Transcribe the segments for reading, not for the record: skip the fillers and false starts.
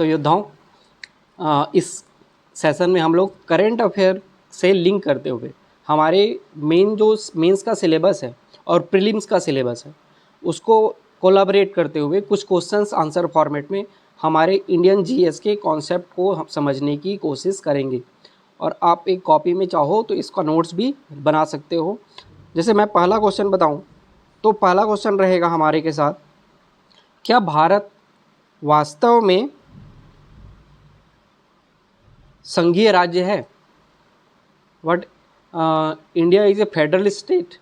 तो योद्धाओं, इस सेशन में हम लोग करेंट अफेयर से लिंक करते हुए हमारे मेंस का सिलेबस है और प्रीलिम्स का सिलेबस है उसको कोलैबोरेट करते हुए कुछ क्वेश्चंस आंसर फॉर्मेट में हमारे इंडियन जीएस के कॉन्सेप्ट को हम समझने की कोशिश करेंगे। और आप एक कॉपी में चाहो तो इसका नोट्स भी बना सकते हो। जैसे मैं पहला क्वेश्चन बताऊं तो पहला क्वेश्चन रहेगा हमारे के साथ, क्या भारत वास्तव में संघीय राज्य है? What India is a federal state?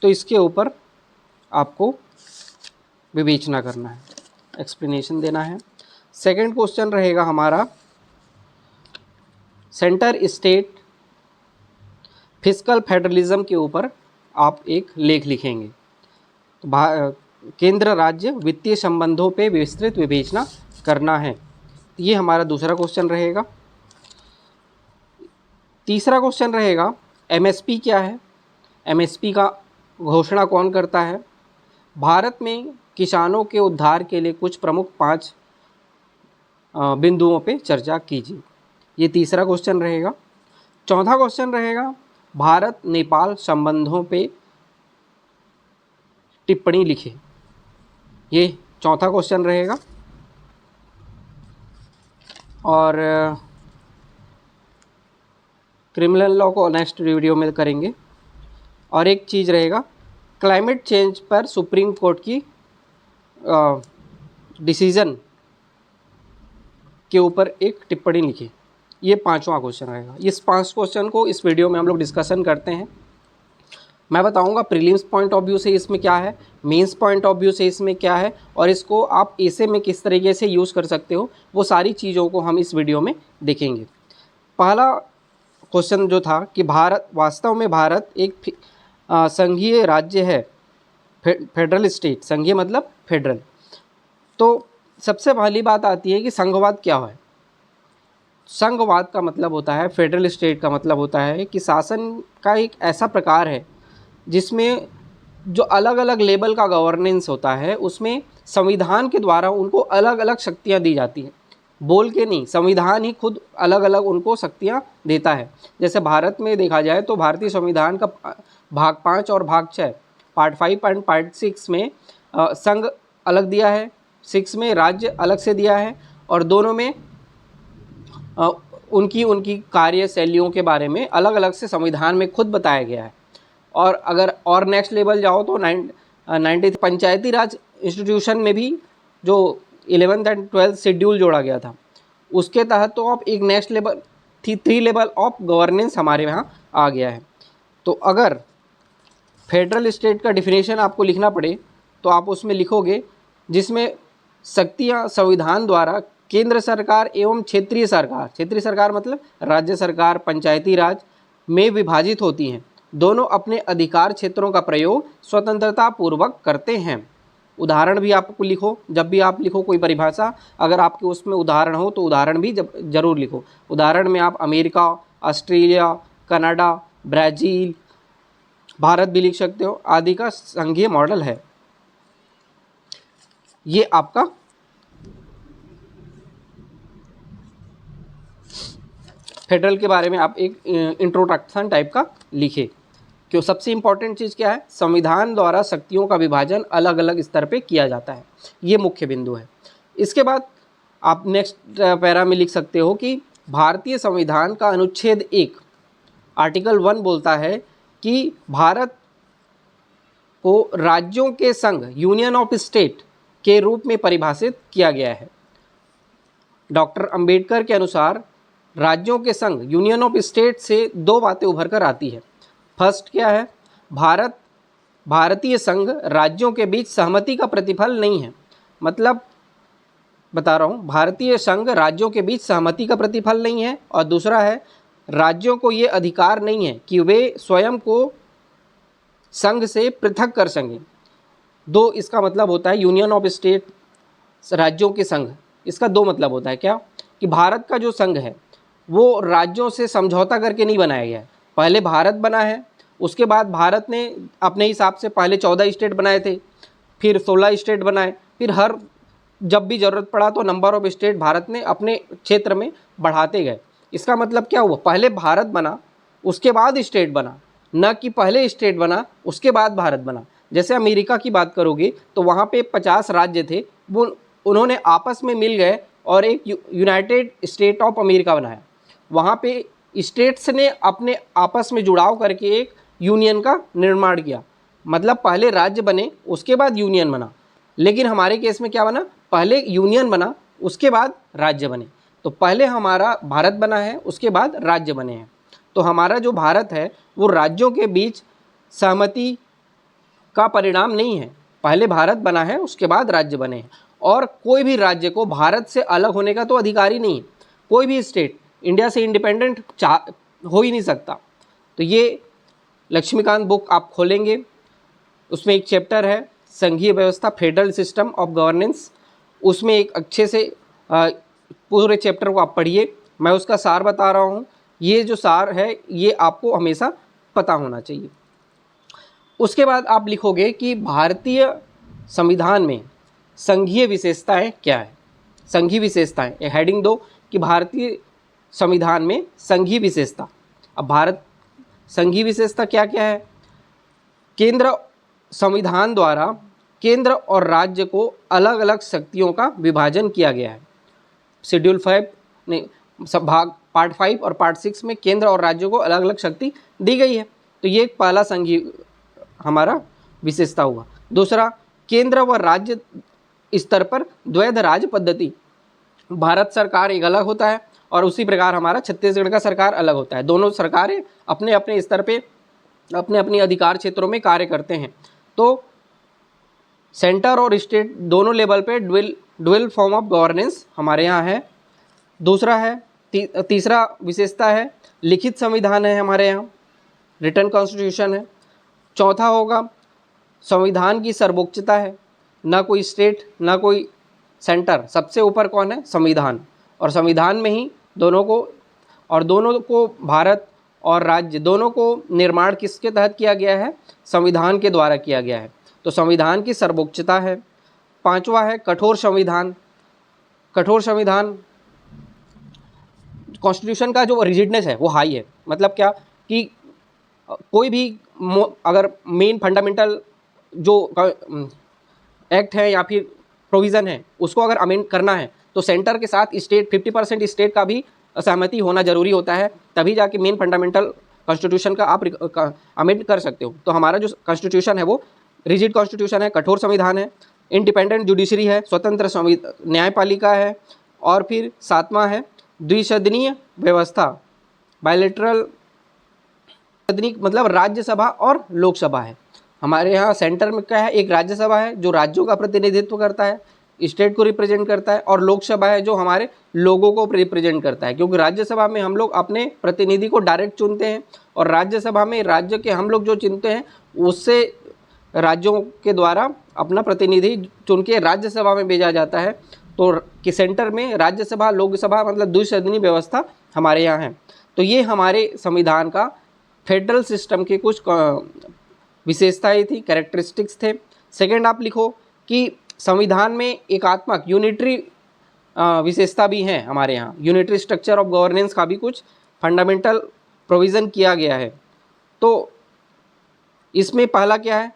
तो इसके ऊपर आपको विवेचना करना है, एक्सप्लेनेशन देना है। सेकंड क्वेश्चन रहेगा हमारा, सेंटर स्टेट फिस्कल फेडरलिज्म के ऊपर आप एक लेख लिखेंगे। तो केंद्र राज्य वित्तीय संबंधों पे विस्तृत विवेचना करना है। ये हमारा दूसरा क्वेश्चन रहेगा। तीसरा क्वेश्चन रहेगा, एमएसपी क्या है? एमएसपी का घोषणा कौन करता है? भारत में किसानों के उद्धार के लिए कुछ प्रमुख 5 बिंदुओं पे चर्चा कीजिए। ये तीसरा क्वेश्चन रहेगा। चौथा क्वेश्चन रहेगा, भारत नेपाल संबंधों पे टिप्पणी लिखे। ये चौथा क्वेश्चन रहेगा। और क्रिमिनल लॉ को नेक्स्ट वीडियो में करेंगे। और एक चीज़ रहेगा, क्लाइमेट चेंज पर सुप्रीम कोर्ट की डिसीज़न के ऊपर एक टिप्पणी लिखी। ये पांचवा क्वेश्चन रहेगा। इस 5 क्वेश्चन को इस वीडियो में हम लोग डिस्कशन करते हैं। मैं बताऊंगा प्रीलिम्स पॉइंट ऑफ व्यू से इसमें क्या है, मेंस पॉइंट ऑफ व्यू से इसमें क्या है, और इसको आप ऐसे में किस तरीके से यूज़ कर सकते हो, वो सारी चीज़ों को हम इस वीडियो में देखेंगे। पहला क्वेश्चन जो था कि भारत वास्तव में भारत एक संघीय राज्य है, फेडरल स्टेट, संघीय मतलब फेडरल। तो सबसे पहली बात आती है कि संघवाद क्या है। संघवाद का मतलब होता है, फेडरल स्टेट का मतलब होता है कि शासन का एक ऐसा प्रकार है जिसमें जो अलग अलग लेवल का गवर्नेंस होता है उसमें संविधान के द्वारा उनको अलग अलग शक्तियां दी जाती हैं, बोल के नहीं, संविधान ही खुद अलग अलग उनको शक्तियां देता है। जैसे भारत में देखा जाए तो भारतीय संविधान का भाग 5 और भाग 6, पार्ट 5 एंड पार्ट 6 में संघ अलग दिया है, 6 में राज्य अलग से दिया है, और दोनों में उनकी कार्यशैलियों के बारे में अलग अलग से संविधान में खुद बताया गया है। और अगर और नेक्स्ट लेवल जाओ तो 90 पंचायती राज इंस्टीट्यूशन में भी जो 11th एंड 12th शेड्यूल जोड़ा गया था उसके तहत तो आप एक next level 3 level of governance हमारे यहाँ आ गया है। तो अगर फेडरल स्टेट का डिफिनेशन आपको लिखना पड़े तो आप उसमें लिखोगे जिसमें शक्तियाँ संविधान द्वारा केंद्र सरकार एवं क्षेत्रीय सरकार मतलब राज्य सरकार, पंचायती राज में विभाजित होती हैं। दोनों अपने अधिकार क्षेत्रों का प्रयोग स्वतंत्रता पूर्वक करते हैं। उदाहरण भी आपको लिखो, जब भी आप लिखो कोई परिभाषा, अगर आपके उसमें उदाहरण हो तो उदाहरण भी जरूर लिखो। उदाहरण में आप America, Australia, Canada, Brazil, Bharat भी लिख सकते हो, आदि का संघीय मॉडल है। ये आपका फेडरल के बारे में आप एक इंट्रोडक्शन टाइप का लिखे। क्यों? सबसे इंपॉर्टेंट चीज़ क्या है, संविधान द्वारा शक्तियों का विभाजन अलग अलग स्तर पे किया जाता है, ये मुख्य बिंदु है। इसके बाद आप नेक्स्ट पैरा में लिख सकते हो कि भारतीय संविधान का अनुच्छेद 1 आर्टिकल 1 बोलता है कि भारत को राज्यों के संघ यूनियन ऑफ स्टेट के रूप में परिभाषित किया गया है। डॉक्टर अंबेडकर के अनुसार राज्यों के संघ यूनियन ऑफ स्टेट से 2 बातें उभर कर आती है। फर्स्ट क्या है, भारतीय संघ राज्यों के बीच सहमति का प्रतिफल नहीं है। मतलब बता रहा हूँ, भारतीय संघ राज्यों के बीच सहमति का प्रतिफल नहीं है। और दूसरा है, राज्यों को ये अधिकार नहीं है कि वे स्वयं को संघ से पृथक कर सकें। 2 इसका मतलब होता है यूनियन ऑफ स्टेट, राज्यों के संघ, इसका 2 मतलब होता है। क्या कि भारत का जो संघ है वो राज्यों से समझौता करके नहीं बनाया गया है। पहले भारत बना है, उसके बाद भारत ने अपने हिसाब से पहले 14 स्टेट बनाए थे, फिर 16 स्टेट बनाए, फिर हर जब भी ज़रूरत पड़ा तो नंबर ऑफ स्टेट भारत ने अपने क्षेत्र में बढ़ाते गए। इसका मतलब क्या हुआ, पहले भारत बना उसके बाद स्टेट बना, न कि पहले स्टेट बना उसके बाद भारत बना। जैसे अमेरिका की बात करोगे तो वहाँ पे 50 राज्य थे, वो उन्होंने आपस में मिल गए और एक यूनाइटेड स्टेट ऑफ अमेरिका बनाया। वहाँ पे स्टेट्स ने अपने आपस में जुड़ाव करके एक यूनियन का निर्माण किया। मतलब पहले राज्य बने उसके बाद यूनियन बना, लेकिन हमारे केस में क्या बना, पहले यूनियन बना उसके बाद राज्य बने। तो पहले हमारा भारत बना है उसके बाद राज्य बने हैं। तो हमारा जो भारत है वो राज्यों के बीच सहमति का परिणाम नहीं है, पहले भारत बना है उसके बाद राज्य बने हैं। और कोई भी राज्य को भारत से अलग होने का तो अधिकार ही नहीं है। कोई भी स्टेट इंडिया से इंडिपेंडेंट हो ही नहीं सकता। तो ये लक्ष्मीकांत बुक आप खोलेंगे, उसमें एक चैप्टर है संघीय व्यवस्था, फेडरल सिस्टम ऑफ गवर्नेंस। उसमें एक अच्छे से पूरे चैप्टर को आप पढ़िए। मैं उसका सार बता रहा हूँ, ये जो सार है ये आपको हमेशा पता होना चाहिए। उसके बाद आप लिखोगे कि भारतीय संविधान में संघीय विशेषताएं क्या है। संघीय विशेषताएं, ये हेडिंग दो कि भारतीय संविधान में संघीय विशेषता। अब भारत संघीय विशेषता क्या क्या है, केंद्र संविधान द्वारा केंद्र और राज्य को अलग अलग शक्तियों का विभाजन किया गया है। शेड्यूल 5 ने सब भाग पार्ट 5 और पार्ट 6 में केंद्र और राज्यों को अलग अलग शक्ति दी गई है। तो ये एक पहला संघीय हमारा विशेषता हुआ। दूसरा, केंद्र व राज्य स्तर पर द्वैध राज पद्धति। भारत सरकार एक अलग होता है और उसी प्रकार हमारा छत्तीसगढ़ का सरकार अलग होता है। दोनों सरकारें अपने अपने स्तर पे अपने अपने अधिकार क्षेत्रों में कार्य करते हैं। तो सेंटर और स्टेट दोनों लेवल पे ड्यूअल फॉर्म ऑफ गवर्नेंस हमारे यहाँ है। दूसरा है तीसरा विशेषता है लिखित संविधान है हमारे यहाँ, रिटन कॉन्स्टिट्यूशन है। चौथा होगा संविधान की सर्वोच्चता है, ना कोई स्टेट ना कोई सेंटर, सबसे ऊपर कौन है, संविधान। और संविधान में ही दोनों को भारत और राज्य दोनों को निर्माण किसके तहत किया गया है, संविधान के द्वारा किया गया है। तो संविधान की सर्वोच्चता है। पांचवा है कठोर संविधान। कठोर संविधान, कॉन्स्टिट्यूशन का जो रिजिडनेस है वो हाई है। मतलब क्या कि कोई भी अगर मेन फंडामेंटल जो एक्ट है या फिर प्रोविज़न है उसको अगर अमेंड करना है तो सेंटर के साथ स्टेट 50% स्टेट का भी सहमति होना जरूरी होता है, तभी जाके मेन फंडामेंटल कॉन्स्टिट्यूशन का आप अमेंड कर सकते हो। तो हमारा जो कॉन्स्टिट्यूशन है वो रिजिड कॉन्स्टिट्यूशन है, कठोर संविधान है, इंडिपेंडेंट जुडिशरी है, स्वतंत्र न्यायपालिका है। और फिर सातवां है द्विसदनीय व्यवस्था, बायलैटरल मतलब राज्यसभा और लोकसभा है। हमारे यहाँ सेंटर में क्या है, एक राज्यसभा है जो राज्यों का प्रतिनिधित्व करता है, स्टेट को रिप्रेजेंट करता है, और लोकसभा है जो हमारे लोगों को रिप्रेजेंट करता है। क्योंकि राज्यसभा में हम लोग अपने प्रतिनिधि को डायरेक्ट चुनते हैं और राज्यसभा में राज्य के हम लोग जो चुनते हैं उससे राज्यों के द्वारा अपना प्रतिनिधि चुन के राज्यसभा में भेजा जाता है। तो कि सेंटर में राज्यसभा लोकसभा मतलब द्विसदनीय व्यवस्था हमारे यहाँ है। तो ये हमारे संविधान का फेडरल सिस्टम के कुछ विशेषताएं थी, कैरेक्टरिस्टिक्स थे। सेकंड आप लिखो कि संविधान में एकात्मक यूनिटरी विशेषता भी है हमारे यहाँ, यूनिटरी स्ट्रक्चर ऑफ गवर्नेंस का भी कुछ फंडामेंटल प्रोविज़न किया गया है। तो इसमें पहला क्या है,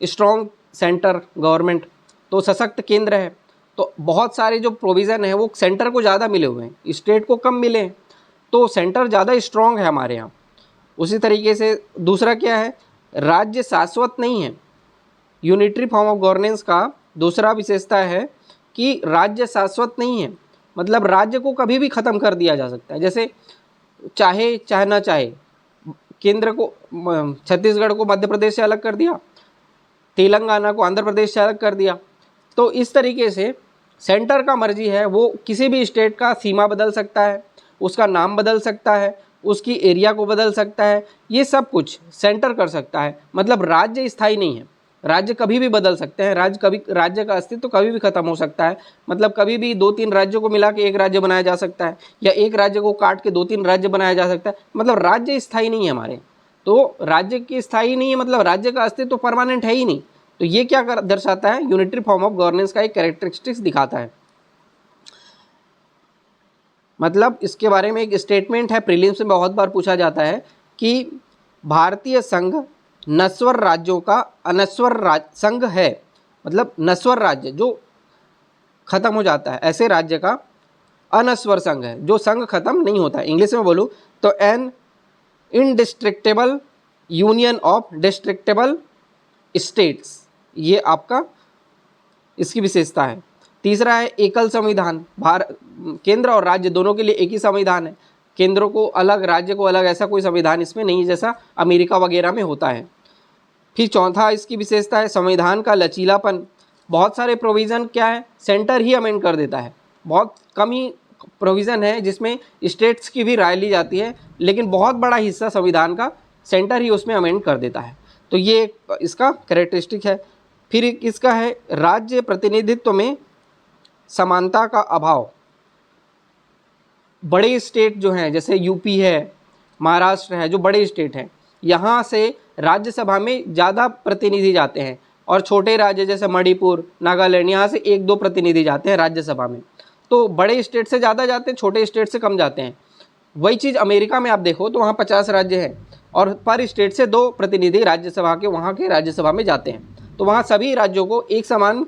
स्ट्रॉन्ग सेंटर गवर्नमेंट, तो सशक्त केंद्र है। तो बहुत सारे जो प्रोविज़न है वो सेंटर को ज़्यादा मिले हुए हैं, स्टेट को कम मिले हैं, तो सेंटर ज़्यादा स्ट्रॉन्ग है हमारे यहाँ। उसी तरीके से दूसरा क्या है, राज्य शाश्वत नहीं है। यूनिटरी फॉर्म ऑफ गवर्नेंस का दूसरा विशेषता है कि राज्य शाश्वत नहीं है, मतलब राज्य को कभी भी ख़त्म कर दिया जा सकता है। जैसे चाहे ना चाहे, केंद्र को छत्तीसगढ़ को मध्य प्रदेश से अलग कर दिया, तेलंगाना को आंध्र प्रदेश से अलग कर दिया। तो इस तरीके से सेंटर का मर्जी है, वो किसी भी स्टेट का सीमा बदल सकता है, उसका नाम बदल सकता है, उसकी एरिया को बदल सकता है, ये सब कुछ सेंटर कर सकता है। मतलब राज्य स्थायी नहीं है, राज्य कभी भी बदल सकते हैं, राज्य का अस्तित्व कभी भी खत्म हो सकता है। मतलब कभी भी 2-3 राज्यों को मिला के एक राज्य बनाया जा सकता है, या एक राज्य को काट के 2-3 राज्य बनाया जा सकता है। मतलब राज्य स्थायी नहीं है हमारे। तो राज्य की स्थायी नहीं है, मतलब राज्य का अस्तित्व परमानेंट है ही नहीं। तो ये क्या दर्शाता है, यूनिटरी फॉर्म ऑफ गवर्नेंस का एक कैरेक्टरिस्टिक्स दिखाता है। मतलब इसके बारे में एक स्टेटमेंट है, प्रीलिम्स में बहुत बार पूछा जाता है कि भारतीय संघ नस्वर राज्यों का अनस्वर संघ है। मतलब नस्वर राज्य जो खत्म हो जाता है, ऐसे राज्य का अनस्वर संघ है, जो संघ खत्म नहीं होता है। इंग्लिश में बोलूँ तो एन इनडिस्ट्रिक्टेबल यूनियन ऑफ डिस्ट्रिक्टेबल स्टेट्स, ये आपका इसकी विशेषता है। तीसरा है एकल संविधान, केंद्र और राज्य दोनों के लिए एक ही संविधान है, केंद्र को अलग राज्य को अलग, ऐसा कोई संविधान इसमें नहीं जैसा अमेरिका वगैरह में होता है। फिर चौथा इसकी विशेषता है संविधान का लचीलापन। बहुत सारे प्रोविज़न क्या है, सेंटर ही अमेंड कर देता है, बहुत कम ही प्रोविज़न है जिसमें स्टेट्स की भी राय ली जाती है, लेकिन बहुत बड़ा हिस्सा संविधान का सेंटर ही उसमें अमेंड कर देता है। तो ये इसका कैरेक्टरिस्टिक है। फिर इसका है राज्य प्रतिनिधित्व में समानता का अभाव। बड़े स्टेट जो हैं जैसे यूपी है, महाराष्ट्र है, जो बड़े स्टेट हैं, यहाँ से राज्यसभा में ज़्यादा प्रतिनिधि जाते हैं, और छोटे राज्य जैसे मणिपुर, नागालैंड, यहाँ से 1-2 प्रतिनिधि जाते हैं राज्यसभा में। तो बड़े स्टेट से ज़्यादा जाते हैं, छोटे स्टेट से कम जाते हैं। वही चीज़ अमेरिका में आप देखो तो वहाँ 50 राज्य हैं और पर स्टेट से 2 प्रतिनिधि राज्यसभा के वहाँ के राज्यसभा में जाते हैं। तो वहाँ सभी राज्यों को एक समान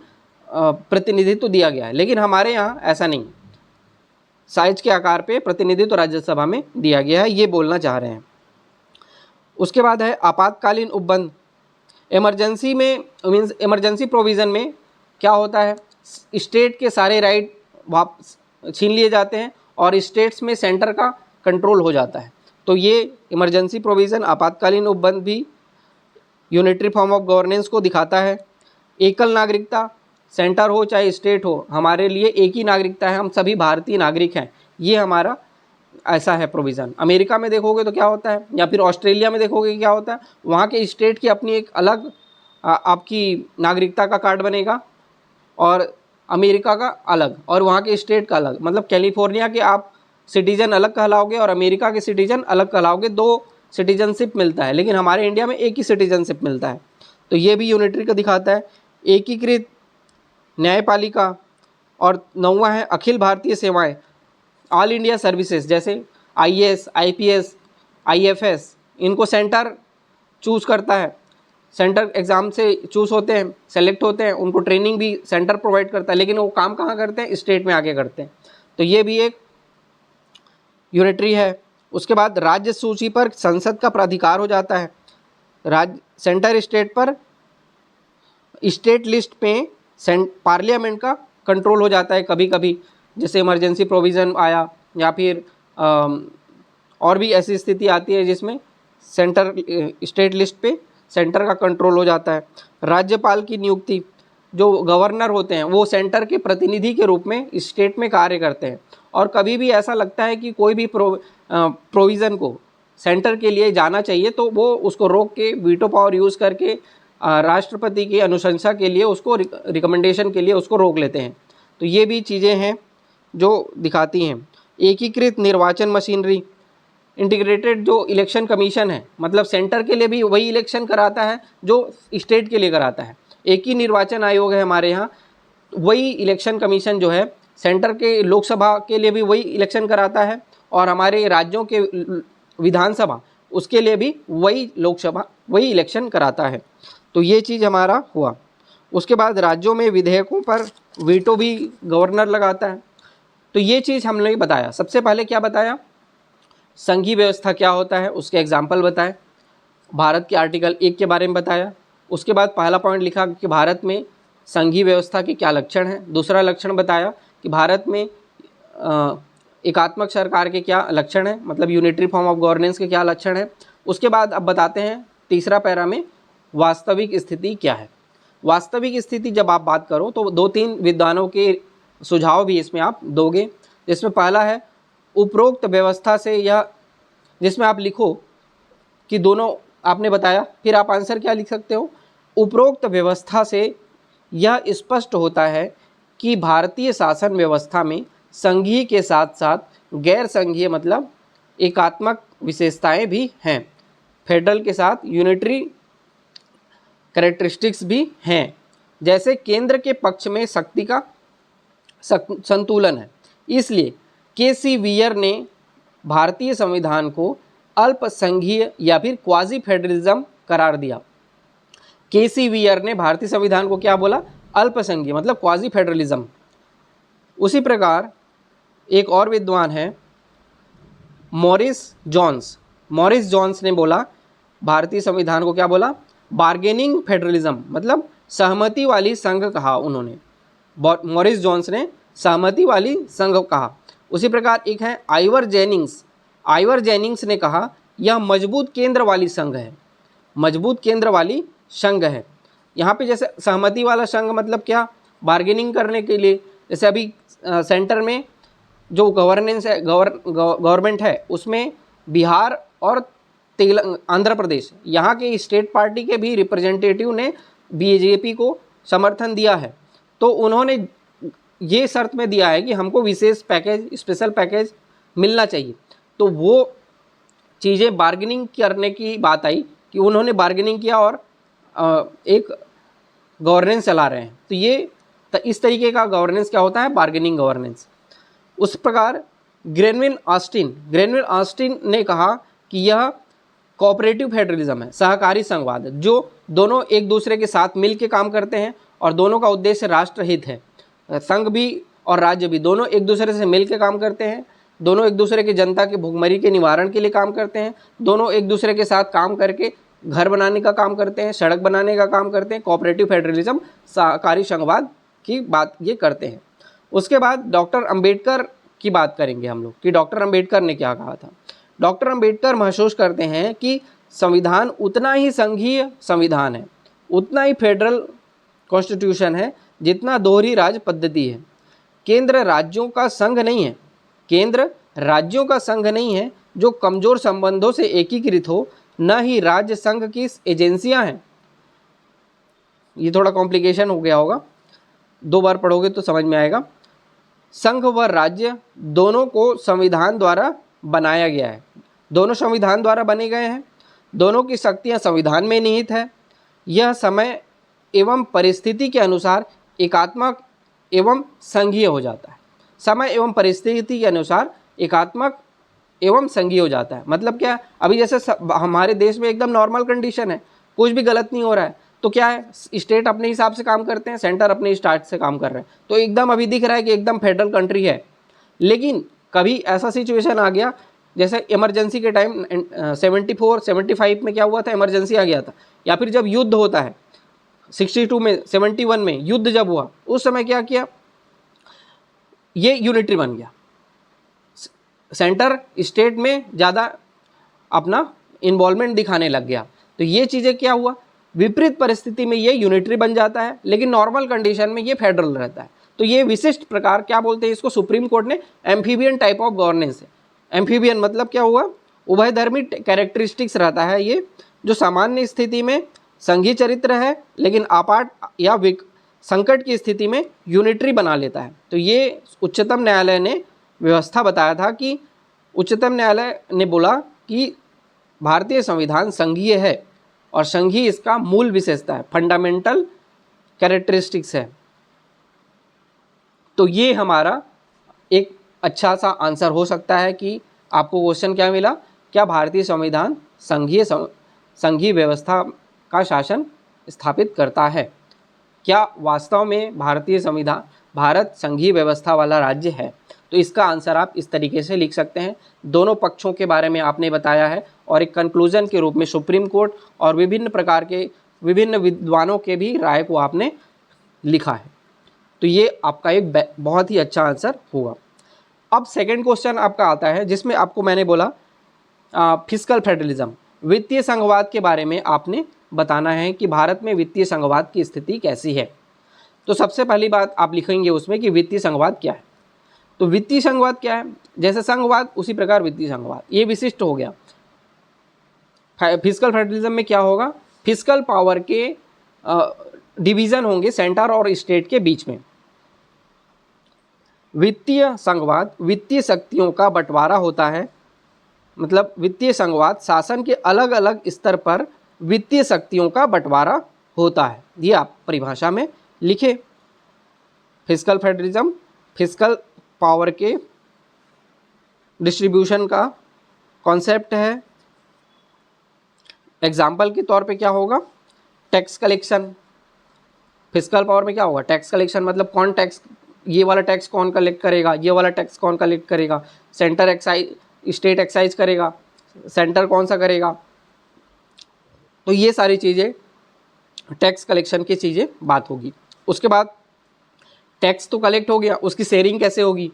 प्रतिनिधित्व दिया गया है, लेकिन हमारे यहाँ ऐसा नहीं, साइज के आकार पे प्रतिनिधित्व राज्यसभा में दिया गया है, ये बोलना चाह रहे हैं। उसके बाद है आपातकालीन उपबंध। इमरजेंसी में मीन्स इमरजेंसी प्रोविज़न में क्या होता है, स्टेट के सारे राइट वापस छीन लिए जाते हैं और स्टेट्स में सेंटर का कंट्रोल हो जाता है। तो ये इमरजेंसी प्रोविज़न, आपातकालीन उपबंध भी यूनिटरी फॉर्म ऑफ गवर्नेंस को दिखाता है। एकल नागरिकता, सेंटर हो चाहे स्टेट हो, हमारे लिए एक ही नागरिकता है, हम सभी भारतीय नागरिक हैं, ये हमारा ऐसा है प्रोविज़न। अमेरिका में देखोगे तो क्या होता है, या फिर ऑस्ट्रेलिया में देखोगे क्या होता है, वहाँ के स्टेट की अपनी एक अलग आपकी नागरिकता का कार्ड बनेगा और अमेरिका का अलग, और वहाँ के स्टेट का अलग। मतलब कैलिफोर्निया के आप सिटीजन अलग कहलाओगे और अमेरिका के सिटीजन अलग कहलाओगे, 2 सिटीजनशिप मिलता है, लेकिन हमारे इंडिया में एक ही सिटीजनशिप मिलता है। तो ये भी यूनिटरी का दिखाता है। एकीकृत न्यायपालिका, और 9वां है अखिल भारतीय सेवाएं, ऑल इंडिया सर्विसेज, जैसे IAS, IPS, IFS, इनको सेंटर चूज़ करता है, सेंटर एग्ज़ाम से चूज़ होते हैं, सेलेक्ट होते हैं, उनको ट्रेनिंग भी सेंटर प्रोवाइड करता है, लेकिन वो काम कहाँ करते हैं, स्टेट में आके करते हैं। तो ये भी एक यूनिटरी है। उसके बाद राज्य सूची पर संसद का प्राधिकार हो जाता है। राज्य सेंटर स्टेट पर स्टेट लिस्ट पे पार्लियामेंट का कंट्रोल हो जाता है कभी कभी, जैसे इमरजेंसी प्रोविज़न आया, या फिर और भी ऐसी स्थिति आती है जिसमें सेंटर स्टेट लिस्ट पे सेंटर का कंट्रोल हो जाता है। राज्यपाल की नियुक्ति, जो गवर्नर होते हैं वो सेंटर के प्रतिनिधि के रूप में स्टेट में कार्य करते हैं, और कभी भी ऐसा लगता है कि कोई भी प्रोविज़न को सेंटर के लिए जाना चाहिए तो वो उसको रोक के वीटो पावर यूज़ करके राष्ट्रपति की अनुशंसा के लिए, उसको रिकमेंडेशन के लिए उसको रोक लेते हैं। तो ये भी चीज़ें हैं जो दिखाती हैं। एकीकृत निर्वाचन मशीनरी, इंटीग्रेटेड जो इलेक्शन कमीशन है, मतलब सेंटर के लिए भी वही इलेक्शन कराता है जो स्टेट के लिए कराता है। एक ही निर्वाचन आयोग है हमारे यहाँ, वही इलेक्शन कमीशन जो है सेंटर के लोकसभा के लिए भी वही इलेक्शन कराता है, और हमारे राज्यों के विधानसभा उसके लिए भी वही लोकसभा वही इलेक्शन कराता है। तो ये चीज़ हमारा हुआ। उसके बाद राज्यों में विधेयकों पर वीटो भी गवर्नर लगाता है। तो ये चीज़ हमने बताया। सबसे पहले क्या बताया, संघीय व्यवस्था क्या होता है, उसके एग्जाम्पल बताए, भारत के आर्टिकल 1 के बारे में बताया। उसके बाद पहला पॉइंट लिखा कि भारत में संघीय व्यवस्था के क्या लक्षण हैं। दूसरा लक्षण बताया कि भारत में एकात्मक सरकार के क्या लक्षण हैं, मतलब यूनिटरी फॉर्म ऑफ गवर्नेंस के क्या लक्षण हैं। उसके बाद अब बताते हैं तीसरा पैरा में वास्तविक स्थिति क्या है। वास्तविक स्थिति जब आप बात करो तो 2-3 विद्वानों के सुझाव भी इसमें आप दोगे, जिसमें पहला है उपरोक्त व्यवस्था से, यह जिसमें आप लिखो कि दोनों आपने बताया, फिर आप आंसर क्या लिख सकते हो, उपरोक्त व्यवस्था से यह स्पष्ट होता है कि भारतीय शासन व्यवस्था में संघीय के साथ साथ गैर संघीय मतलब एकात्मक विशेषताएं भी हैं। फेडरल के साथ यूनिटरी कैरेक्टरिस्टिक्स भी हैं, जैसे केंद्र के पक्ष में शक्ति का संतुलन है। इसलिए के.सी. वियर ने भारतीय संविधान को अल्पसंघीय या फिर क्वाजी फेडरलिज्म करार दिया। के.सी. वियर ने भारतीय संविधान को क्या बोला? अल्पसंघीय, मतलब क्वाजी फेडरलिज्म। उसी प्रकार एक और विद्वान है मॉरिस जॉन्स। मॉरिस जॉन्स ने बोला भारतीय संविधान को क्या बोला? बार्गेनिंग फेडरलिज्म, मतलब सहमति वाली संघ कहा उन्होंने। मॉरिस जॉन्स ने सहमति वाली संघ कहा। उसी प्रकार एक है आइवर जेनिंग्स। आइवर जेनिंग्स ने कहा यह मजबूत केंद्र वाली संघ है, मजबूत केंद्र वाली संघ है। यहाँ पे जैसे सहमति वाला संघ मतलब क्या? बार्गेनिंग करने के लिए, जैसे अभी सेंटर में जो गवर्नेंस है, गवर्नमेंट है, उसमें बिहार और आंध्र प्रदेश, यहाँ के स्टेट पार्टी के भी रिप्रेजेंटेटिव ने बीजेपी को समर्थन दिया है। तो उन्होंने ये शर्त में दिया है कि हमको विशेष पैकेज, स्पेशल पैकेज मिलना चाहिए। तो वो चीज़ें बार्गेनिंग करने की बात आई कि उन्होंने बार्गेनिंग किया और एक गवर्नेंस चला रहे हैं। तो ये इस तरीके का गवर्नेंस क्या होता है? Bargaining governance. उस प्रकार ग्रेनविल ऑस्टिन ने कहा कि यह कोऑपरेटिव फेडरलिज्म है, सहकारी संघवाद है, जो दोनों एक दूसरे के साथ मिल के काम करते हैं और दोनों का उद्देश्य राष्ट्रहित है। संघ भी और राज्य भी दोनों एक दूसरे से मिल के काम करते हैं, दोनों एक दूसरे की जनता के भूखमरी के निवारण के लिए काम करते हैं, दोनों एक दूसरे के साथ काम करके घर बनाने का काम करते हैं, सड़क बनाने का काम करते हैं। कोऑपरेटिव फेडरलिज्म, सहकारी संघवाद की बात ये करते हैं। उसके बाद डॉक्टर अंबेडकर की बात करेंगे हम लोग कि डॉक्टर अंबेडकर ने क्या कहा था। डॉक्टर अंबेडकर महसूस करते हैं कि संविधान उतना ही संघीय संविधान है, उतना ही फेडरल कॉन्स्टिट्यूशन है जितना दोहरी राज पद्धति है। केंद्र राज्यों का संघ नहीं है, केंद्र राज्यों का संघ नहीं है जो कमजोर संबंधों से एकीकृत हो, न ही राज्य संघ की एजेंसियां हैं। ये थोड़ा कॉम्प्लिकेशन हो गया होगा, 2 बार पढ़ोगे तो समझ में आएगा। संघ व राज्य दोनों को संविधान द्वारा बनाया गया है, दोनों संविधान द्वारा बने गए हैं, दोनों की शक्तियां संविधान में निहित है। यह समय एवं परिस्थिति के अनुसार एकात्मक एवं संघीय हो जाता है। समय एवं परिस्थिति के अनुसार एकात्मक एवं संघीय हो जाता है। मतलब क्या? अभी जैसे हमारे देश में एकदम नॉर्मल कंडीशन है, कुछ भी गलत नहीं हो रहा है, तो क्या है, स्टेट अपने हिसाब से काम करते हैं, सेंटर अपने स्टार्ट से काम कर रहे हैं, तो एकदम अभी दिख रहा है कि एकदम फेडरल कंट्री है। लेकिन कभी ऐसा सिचुएशन आ गया, जैसे इमरजेंसी के टाइम 74, 75 में क्या हुआ था? इमरजेंसी आ गया था। या फिर जब युद्ध होता है 62 में, 71 में युद्ध जब हुआ, उस समय क्या किया? ये यूनिटरी बन गया, सेंटर स्टेट में ज़्यादा अपना इन्वॉल्वमेंट दिखाने लग गया। तो ये चीज़ें क्या हुआ? विपरीत परिस्थिति में ये यूनिटरी बन जाता है, लेकिन नॉर्मल कंडीशन में ये फेडरल रहता है। तो ये विशिष्ट प्रकार, क्या बोलते हैं इसको, सुप्रीम कोर्ट ने एम्फीबियन टाइप ऑफ गवर्नेंस है। एम्फीबियन मतलब क्या हुआ? उभयधर्मी कैरेक्टरिस्टिक्स रहता है ये, जो सामान्य स्थिति में संघीय चरित्र है, लेकिन आपात या संकट की स्थिति में यूनिटरी बना लेता है। तो ये उच्चतम न्यायालय ने व्यवस्था बताया था कि उच्चतम न्यायालय ने बोला कि भारतीय संविधान संघीय है और संघीय इसका मूल विशेषता है, फंडामेंटल कैरेक्टरिस्टिक्स है। तो ये हमारा एक अच्छा सा आंसर हो सकता है कि आपको क्वेश्चन क्या मिला, क्या भारतीय संविधान संघीय व्यवस्था का शासन स्थापित करता है? क्या वास्तव में भारत संघीय व्यवस्था वाला राज्य है? तो इसका आंसर आप इस तरीके से लिख सकते हैं। दोनों पक्षों के बारे में आपने बताया है और एक कंक्लूजन के रूप में सुप्रीम कोर्ट और विभिन्न प्रकार के विभिन्न विद्वानों के भी राय को आपने लिखा है। तो ये आपका एक बहुत ही अच्छा आंसर होगा। अब सेकंड क्वेश्चन आपका आता है, जिसमें आपको मैंने बोला फिस्कल फेडरलिज्म, वित्तीय संघवाद के बारे में आपने बताना है कि भारत में वित्तीय संघवाद की स्थिति कैसी है। तो सबसे पहली बात आप लिखेंगे उसमें कि वित्तीय संघवाद क्या है। तो वित्तीय संघवाद क्या है? जैसे संघवाद उसी प्रकार वित्तीय संघवाद, ये विशिष्ट हो गया। फिस्कल फेडरलिज्म में क्या होगा? फिस्कल पावर के डिवीजन होंगे सेंटर और स्टेट के बीच में। वित्तीय संघवाद वित्तीय शक्तियों का बंटवारा होता है, मतलब वित्तीय संघवाद शासन के अलग अलग स्तर पर वित्तीय शक्तियों का बंटवारा होता है, ये आप परिभाषा में लिखे। फिस्कल फेडरलिज्म फिस्कल पावर के डिस्ट्रीब्यूशन का कॉन्सेप्ट है। एग्जाम्पल के तौर पे क्या होगा, टैक्स कलेक्शन। फिस्कल पावर में क्या होगा, टैक्स कलेक्शन मतलब कौन टैक्स, ये वाला टैक्स कौन कलेक्ट करेगा, ये वाला टैक्स कौन कलेक्ट करेगा, सेंटर एक्साइज, स्टेट एक्साइज करेगा, सेंटर कौन सा करेगा। तो ये सारी चीज़ें टैक्स कलेक्शन की चीज़ें बात होगी। उसके बाद टैक्स तो कलेक्ट हो गया, उसकी शेयरिंग कैसे होगी,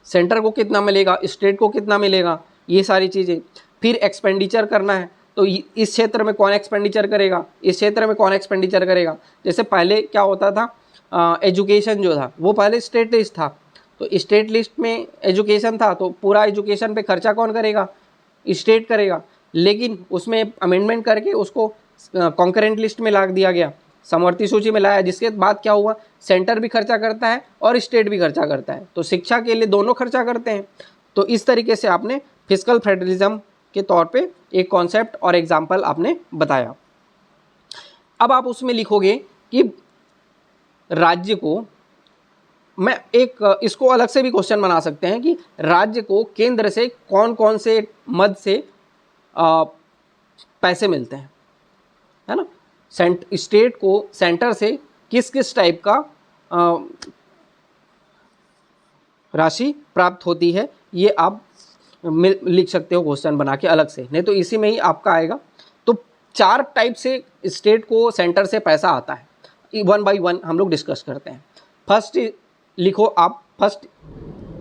सेंटर को कितना मिलेगा, स्टेट को कितना मिलेगा, ये सारी चीज़ें। फिर एक्सपेंडिचर करना है, तो इस क्षेत्र में कौन एक्सपेंडिचर करेगा, इस क्षेत्र में कौन एक्सपेंडिचर करेगा। जैसे पहले क्या होता था, एजुकेशन जो था वो पहले स्टेट लिस्ट था, तो स्टेट लिस्ट में एजुकेशन था, तो पूरा एजुकेशन पे खर्चा कौन करेगा, स्टेट करेगा। लेकिन उसमें अमेंडमेंट करके उसको कॉन्करेंट लिस्ट में ला दिया गया, समवर्ती सूची में लाया, जिसके बाद क्या हुआ, सेंटर भी खर्चा करता है और स्टेट भी खर्चा करता है, तो शिक्षा के लिए दोनों खर्चा करते हैं। तो इस तरीके से आपने फिस्कल फेडरलिज्म के तौर पे एक कॉन्सेप्ट और एग्जाम्पल आपने बताया। अब आप उसमें लिखोगे कि राज्य को, मैं एक इसको अलग से भी क्वेश्चन बना सकते हैं कि राज्य को केंद्र से कौन कौन से मद से पैसे मिलते हैं, है ना, स्टेट को सेंटर से किस किस टाइप का राशि प्राप्त होती है, ये आप लिख सकते हो क्वेश्चन बना के अलग से, नहीं तो इसी में ही आपका आएगा। तो 4 टाइप से स्टेट को सेंटर से पैसा आता है, 1 बाय 1 हम लोग डिस्कस करते हैं। फर्स्ट लिखो आप, फर्स्ट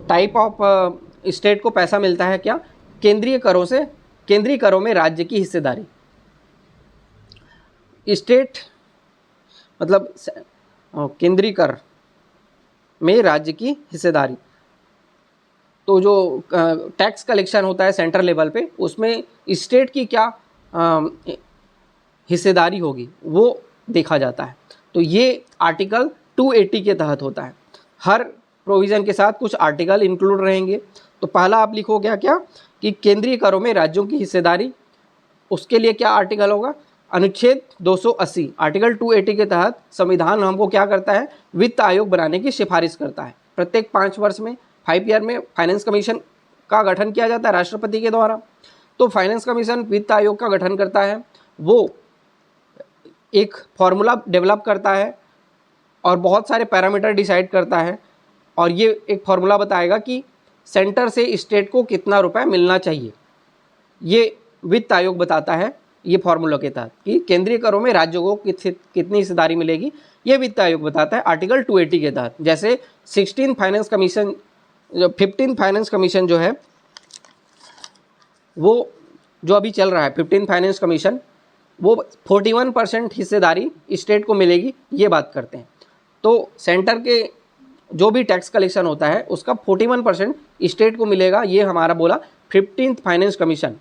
टाइप ऑफ स्टेट को पैसा मिलता है क्या, केंद्रीय करों से, केंद्रीय करों में राज्य की हिस्सेदारी। स्टेट मतलब केंद्रीय कर में राज्य की हिस्सेदारी। तो जो टैक्स कलेक्शन होता है सेंट्रल लेवल पे, उसमें स्टेट की क्या हिस्सेदारी होगी वो देखा जाता है। तो ये आर्टिकल 280 के तहत होता है। हर प्रोविज़न के साथ कुछ आर्टिकल इंक्लूड रहेंगे। तो पहला आप लिखो क्या क्या कि केंद्रीय करों में राज्यों की हिस्सेदारी, उसके लिए क्या आर्टिकल होगा, अनुच्छेद 280। आर्टिकल 280 के तहत संविधान हमको क्या करता है, वित्त आयोग बनाने की सिफारिश करता है। प्रत्येक 5 वर्ष में, 5 ईयर में फाइनेंस कमीशन का गठन किया जाता है राष्ट्रपति के द्वारा। तो फाइनेंस कमीशन वित्त आयोग का गठन करता है, वो एक फॉर्मूला डेवलप करता है और बहुत सारे पैरामीटर डिसाइड करता है, और ये एक फॉर्मूला बताएगा कि सेंटर से स्टेट को कितना रुपए मिलना चाहिए। ये वित्त आयोग बताता है, ये फॉर्मूला के तहत कि केंद्रीय करों में राज्यों को कितनी हिस्सेदारी मिलेगी, ये वित्त आयोग बताता है आर्टिकल 280 के तहत। जैसे 15 फाइनेंस कमीशन जो है, वो जो अभी चल रहा है 15 फाइनेंस कमीशन, वो 41% हिस्सेदारी स्टेट को मिलेगी, ये बात करते हैं। तो सेंटर के जो भी टैक्स कलेक्शन होता है उसका 41% स्टेट को मिलेगा, ये हमारा बोला 15th फाइनेंस कमीशन।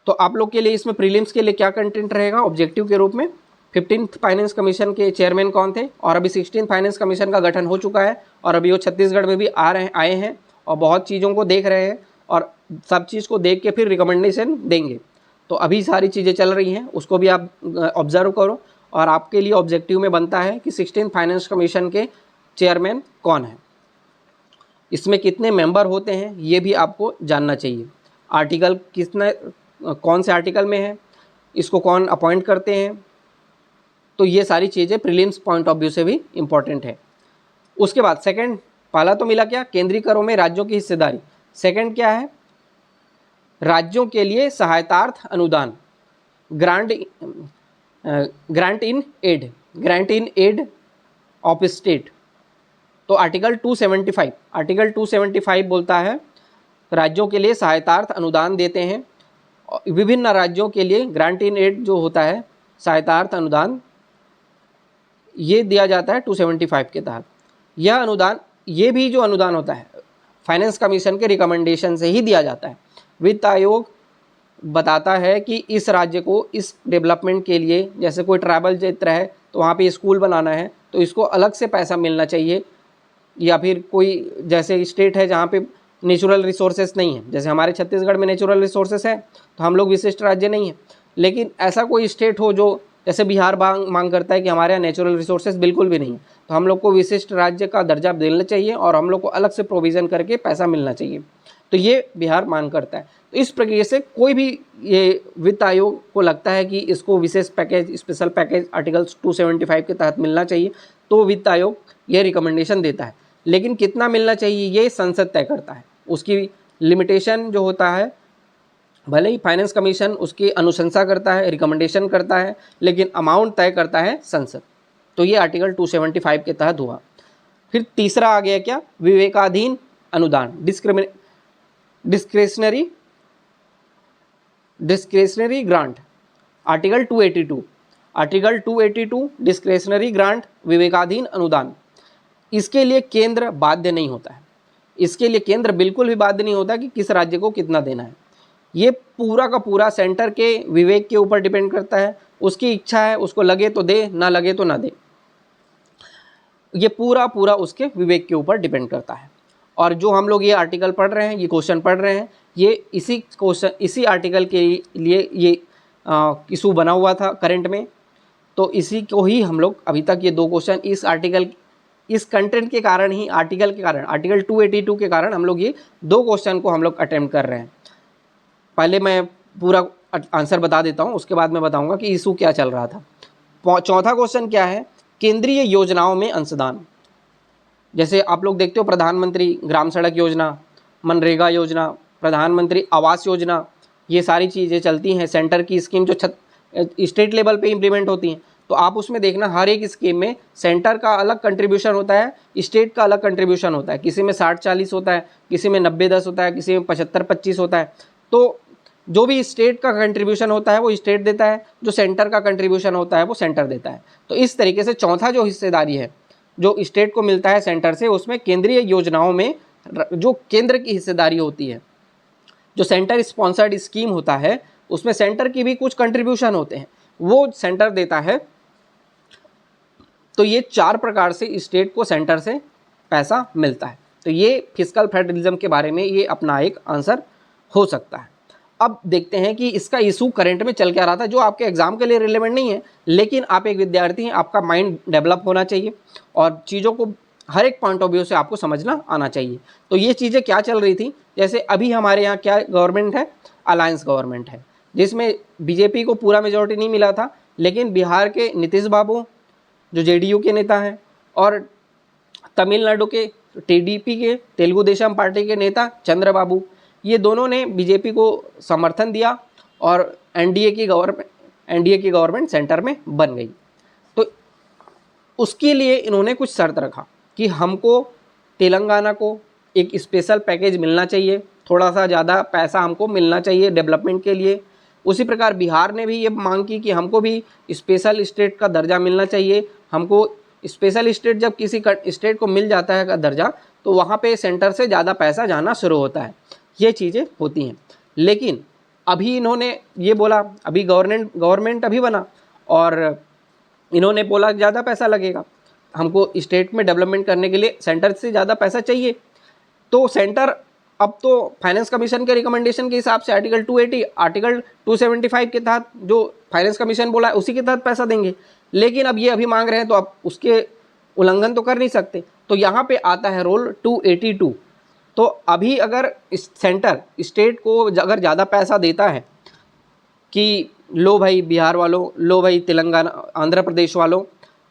तो आप लोग के लिए इसमें प्रीलिम्स के लिए क्या कंटेंट रहेगा ऑब्जेक्टिव के रूप में, 15th फाइनेंस कमीशन के चेयरमैन कौन थे, और अभी 16th फाइनेंस कमीशन का गठन हो चुका है, और अभी वो छत्तीसगढ़ में भी आए हैं और बहुत चीज़ों को देख रहे हैं, और सब चीज़ को देख के फिर रिकमेंडेशन देंगे। तो अभी सारी चीज़ें चल रही हैं, उसको भी आप ऑब्जर्व करो, और आपके लिए ऑब्जेक्टिव में बनता है कि 16th फाइनेंस कमीशन के चेयरमैन कौन है, इसमें कितने मेंबर होते हैं, ये भी आपको जानना चाहिए। आर्टिकल कितना, कौन से आर्टिकल में है, इसको कौन अपॉइंट करते हैं, तो ये सारी चीज़ें प्रीलिम्स पॉइंट ऑफ व्यू से भी इम्पॉर्टेंट है। उसके बाद सेकंड, पहला तो मिला क्या, केंद्रीय करों में राज्यों की हिस्सेदारी। सेकंड क्या है, राज्यों के लिए सहायतार्थ अनुदान, grant in aid of state. तो आर्टिकल 275 बोलता है राज्यों के लिए सहायतार्थ अनुदान देते हैं। विभिन्न राज्यों के लिए ग्रांट इन एड जो होता है, सहायतार्थ अनुदान, ये दिया जाता है 275 के तहत। यह अनुदान, ये भी जो अनुदान होता है फाइनेंस कमीशन के रिकमेंडेशन से ही दिया जाता है। वित्त आयोग बताता है कि इस राज्य को इस डेवलपमेंट के लिए, जैसे कोई ट्राइबल क्षेत्र है तो वहाँ पे स्कूल बनाना है तो इसको अलग से पैसा मिलना चाहिए, या फिर कोई जैसे स्टेट है जहाँ पे नेचुरल रिसोर्सेस नहीं है, जैसे हमारे छत्तीसगढ़ में नेचुरल रिसोर्सेस है तो हम लोग विशिष्ट राज्य नहीं है, लेकिन ऐसा कोई स्टेट हो जो जैसे बिहार मांग करता है कि हमारे यहाँ नेचुरल रिसोर्सेज बिल्कुल भी नहीं है, तो हम लोग को विशिष्ट राज्य का दर्जा देना चाहिए और हम लोग को अलग से प्रोविज़न करके पैसा मिलना चाहिए। तो ये बिहार मांग करता है। तो इस प्रक्रिया से कोई भी ये वित्त आयोग को लगता है कि इसको विशेष पैकेज, स्पेशल पैकेज आर्टिकल्स 275 के तहत मिलना चाहिए, तो वित्त आयोग ये रिकमेंडेशन देता है। लेकिन कितना मिलना चाहिए ये संसद तय करता है। उसकी लिमिटेशन जो होता है, भले ही फाइनेंस कमीशन उसकी अनुशंसा करता है, रिकमेंडेशन करता है, लेकिन अमाउंट तय करता है संसद। तो ये आर्टिकल 275 के तहत हुआ। फिर तीसरा आ गया क्या, विवेकाधीन अनुदान, discretionary grant, article 282 discretionary grant, विवेकाधीन अनुदान। इसके लिए केंद्र बाध्य नहीं होता है, इसके लिए केंद्र बिल्कुल भी बाध्य नहीं होता कि किस राज्य को कितना देना है। ये पूरा का पूरा सेंटर के विवेक के ऊपर डिपेंड करता है। उसकी इच्छा है, उसको लगे तो दे, ना लगे तो ना दे। ये पूरा पूरा उसके विवेक के ऊपर डिपेंड करता है। और जो हम लोग ये आर्टिकल पढ़ रहे हैं, ये क्वेश्चन पढ़ रहे हैं, ये इसी आर्टिकल के लिए ये इशू बना हुआ था करंट में। तो इसी को ही हम लोग अभी तक ये दो क्वेश्चन इस आर्टिकल, इस कंटेंट के कारण ही, आर्टिकल के कारण, आर्टिकल 282 के कारण हम लोग ये दो क्वेश्चन को हम लोग अटेम्प्ट कर रहे हैं। पहले मैं पूरा आंसर बता देता हूँ, उसके बाद मैं बताऊँगा कि इशू क्या चल रहा था। चौथा क्वेश्चन क्या है, केंद्रीय योजनाओं में अंशदान। जैसे आप लोग देखते हो प्रधानमंत्री ग्राम सड़क योजना, मनरेगा योजना, प्रधानमंत्री आवास योजना, ये सारी चीज़ें चलती हैं। सेंटर की स्कीम जो स्टेट लेवल पे इम्प्लीमेंट होती हैं, तो आप उसमें देखना हर एक स्कीम में सेंटर का अलग कंट्रीब्यूशन होता है, स्टेट का अलग कंट्रीब्यूशन होता है। किसी में 60-40 होता है, किसी में 90-10 होता है, किसी में 75-25 होता है। तो जो भी स्टेट का कंट्रीब्यूशन होता है वो स्टेट देता है, जो सेंटर का कंट्रीब्यूशन होता है वो सेंटर देता है। तो इस तरीके से चौथा जो हिस्सेदारी है जो स्टेट को मिलता है सेंटर से, उसमें केंद्रीय योजनाओं में जो केंद्र की हिस्सेदारी होती है, जो सेंटर स्पॉन्सर्ड स्कीम होता है, उसमें सेंटर की भी कुछ कंट्रीब्यूशन होते हैं, वो सेंटर देता है। तो ये 4 प्रकार से स्टेट को सेंटर से पैसा मिलता है। तो ये फिस्कल फेडरलिज्म के बारे में ये अपना एक आंसर हो सकता है। अब देखते हैं कि इसका इशू करंट में चल क्या रहा था, जो आपके एग्जाम के लिए रिलेवेंट नहीं है, लेकिन आप एक विद्यार्थी हैं, आपका माइंड डेवलप होना चाहिए और चीज़ों को हर एक पॉइंट ऑफ व्यू से आपको समझना आना चाहिए। तो ये चीज़ें क्या चल रही थी, जैसे अभी हमारे यहाँ क्या गवर्नमेंट है, अलायंस गवर्नमेंट है, जिसमें बीजेपी को पूरा मेजॉरिटी नहीं मिला था, लेकिन बिहार के नीतीश बाबू जो जेडीयू के नेता हैं और तमिलनाडु के टीडीपी के, तेलुगु देशम पार्टी के नेता चंद्रबाबू, ये दोनों ने बीजेपी को समर्थन दिया और एनडीए की गवर्नमेंट सेंटर में बन गई। तो उसके लिए इन्होंने कुछ शर्त रखा कि हमको तेलंगाना को एक स्पेशल पैकेज मिलना चाहिए, थोड़ा सा ज़्यादा पैसा हमको मिलना चाहिए डेवलपमेंट के लिए। उसी प्रकार बिहार ने भी ये मांग की कि हमको भी स्पेशल स्टेट का दर्जा मिलना चाहिए। हमको स्पेशल स्टेट, जब किसी स्टेट को मिल जाता है का दर्जा, तो वहाँ पे सेंटर से ज़्यादा पैसा जाना शुरू होता है। ये चीज़ें होती हैं। लेकिन अभी इन्होंने ये बोला, अभी गवर्नमेंट अभी बना और इन्होंने बोला ज़्यादा पैसा लगेगा, हमको स्टेट में डेवलपमेंट करने के लिए सेंटर से ज़्यादा पैसा चाहिए। तो सेंटर अब तो फाइनेंस कमीशन के रिकमेंडेशन के हिसाब से आर्टिकल 280, आर्टिकल 275 के तहत जो फाइनेंस कमीशन बोला है उसी के तहत पैसा देंगे। लेकिन अब ये अभी मांग रहे हैं तो अब उसके उल्लंघन तो कर नहीं सकते। तो यहाँ पे आता है रोल 282। तो अभी अगर सेंटर स्टेट को अगर ज़्यादा पैसा देता है कि लो भाई बिहार वालों, लो भाई तेलंगाना आंध्र प्रदेश वालों,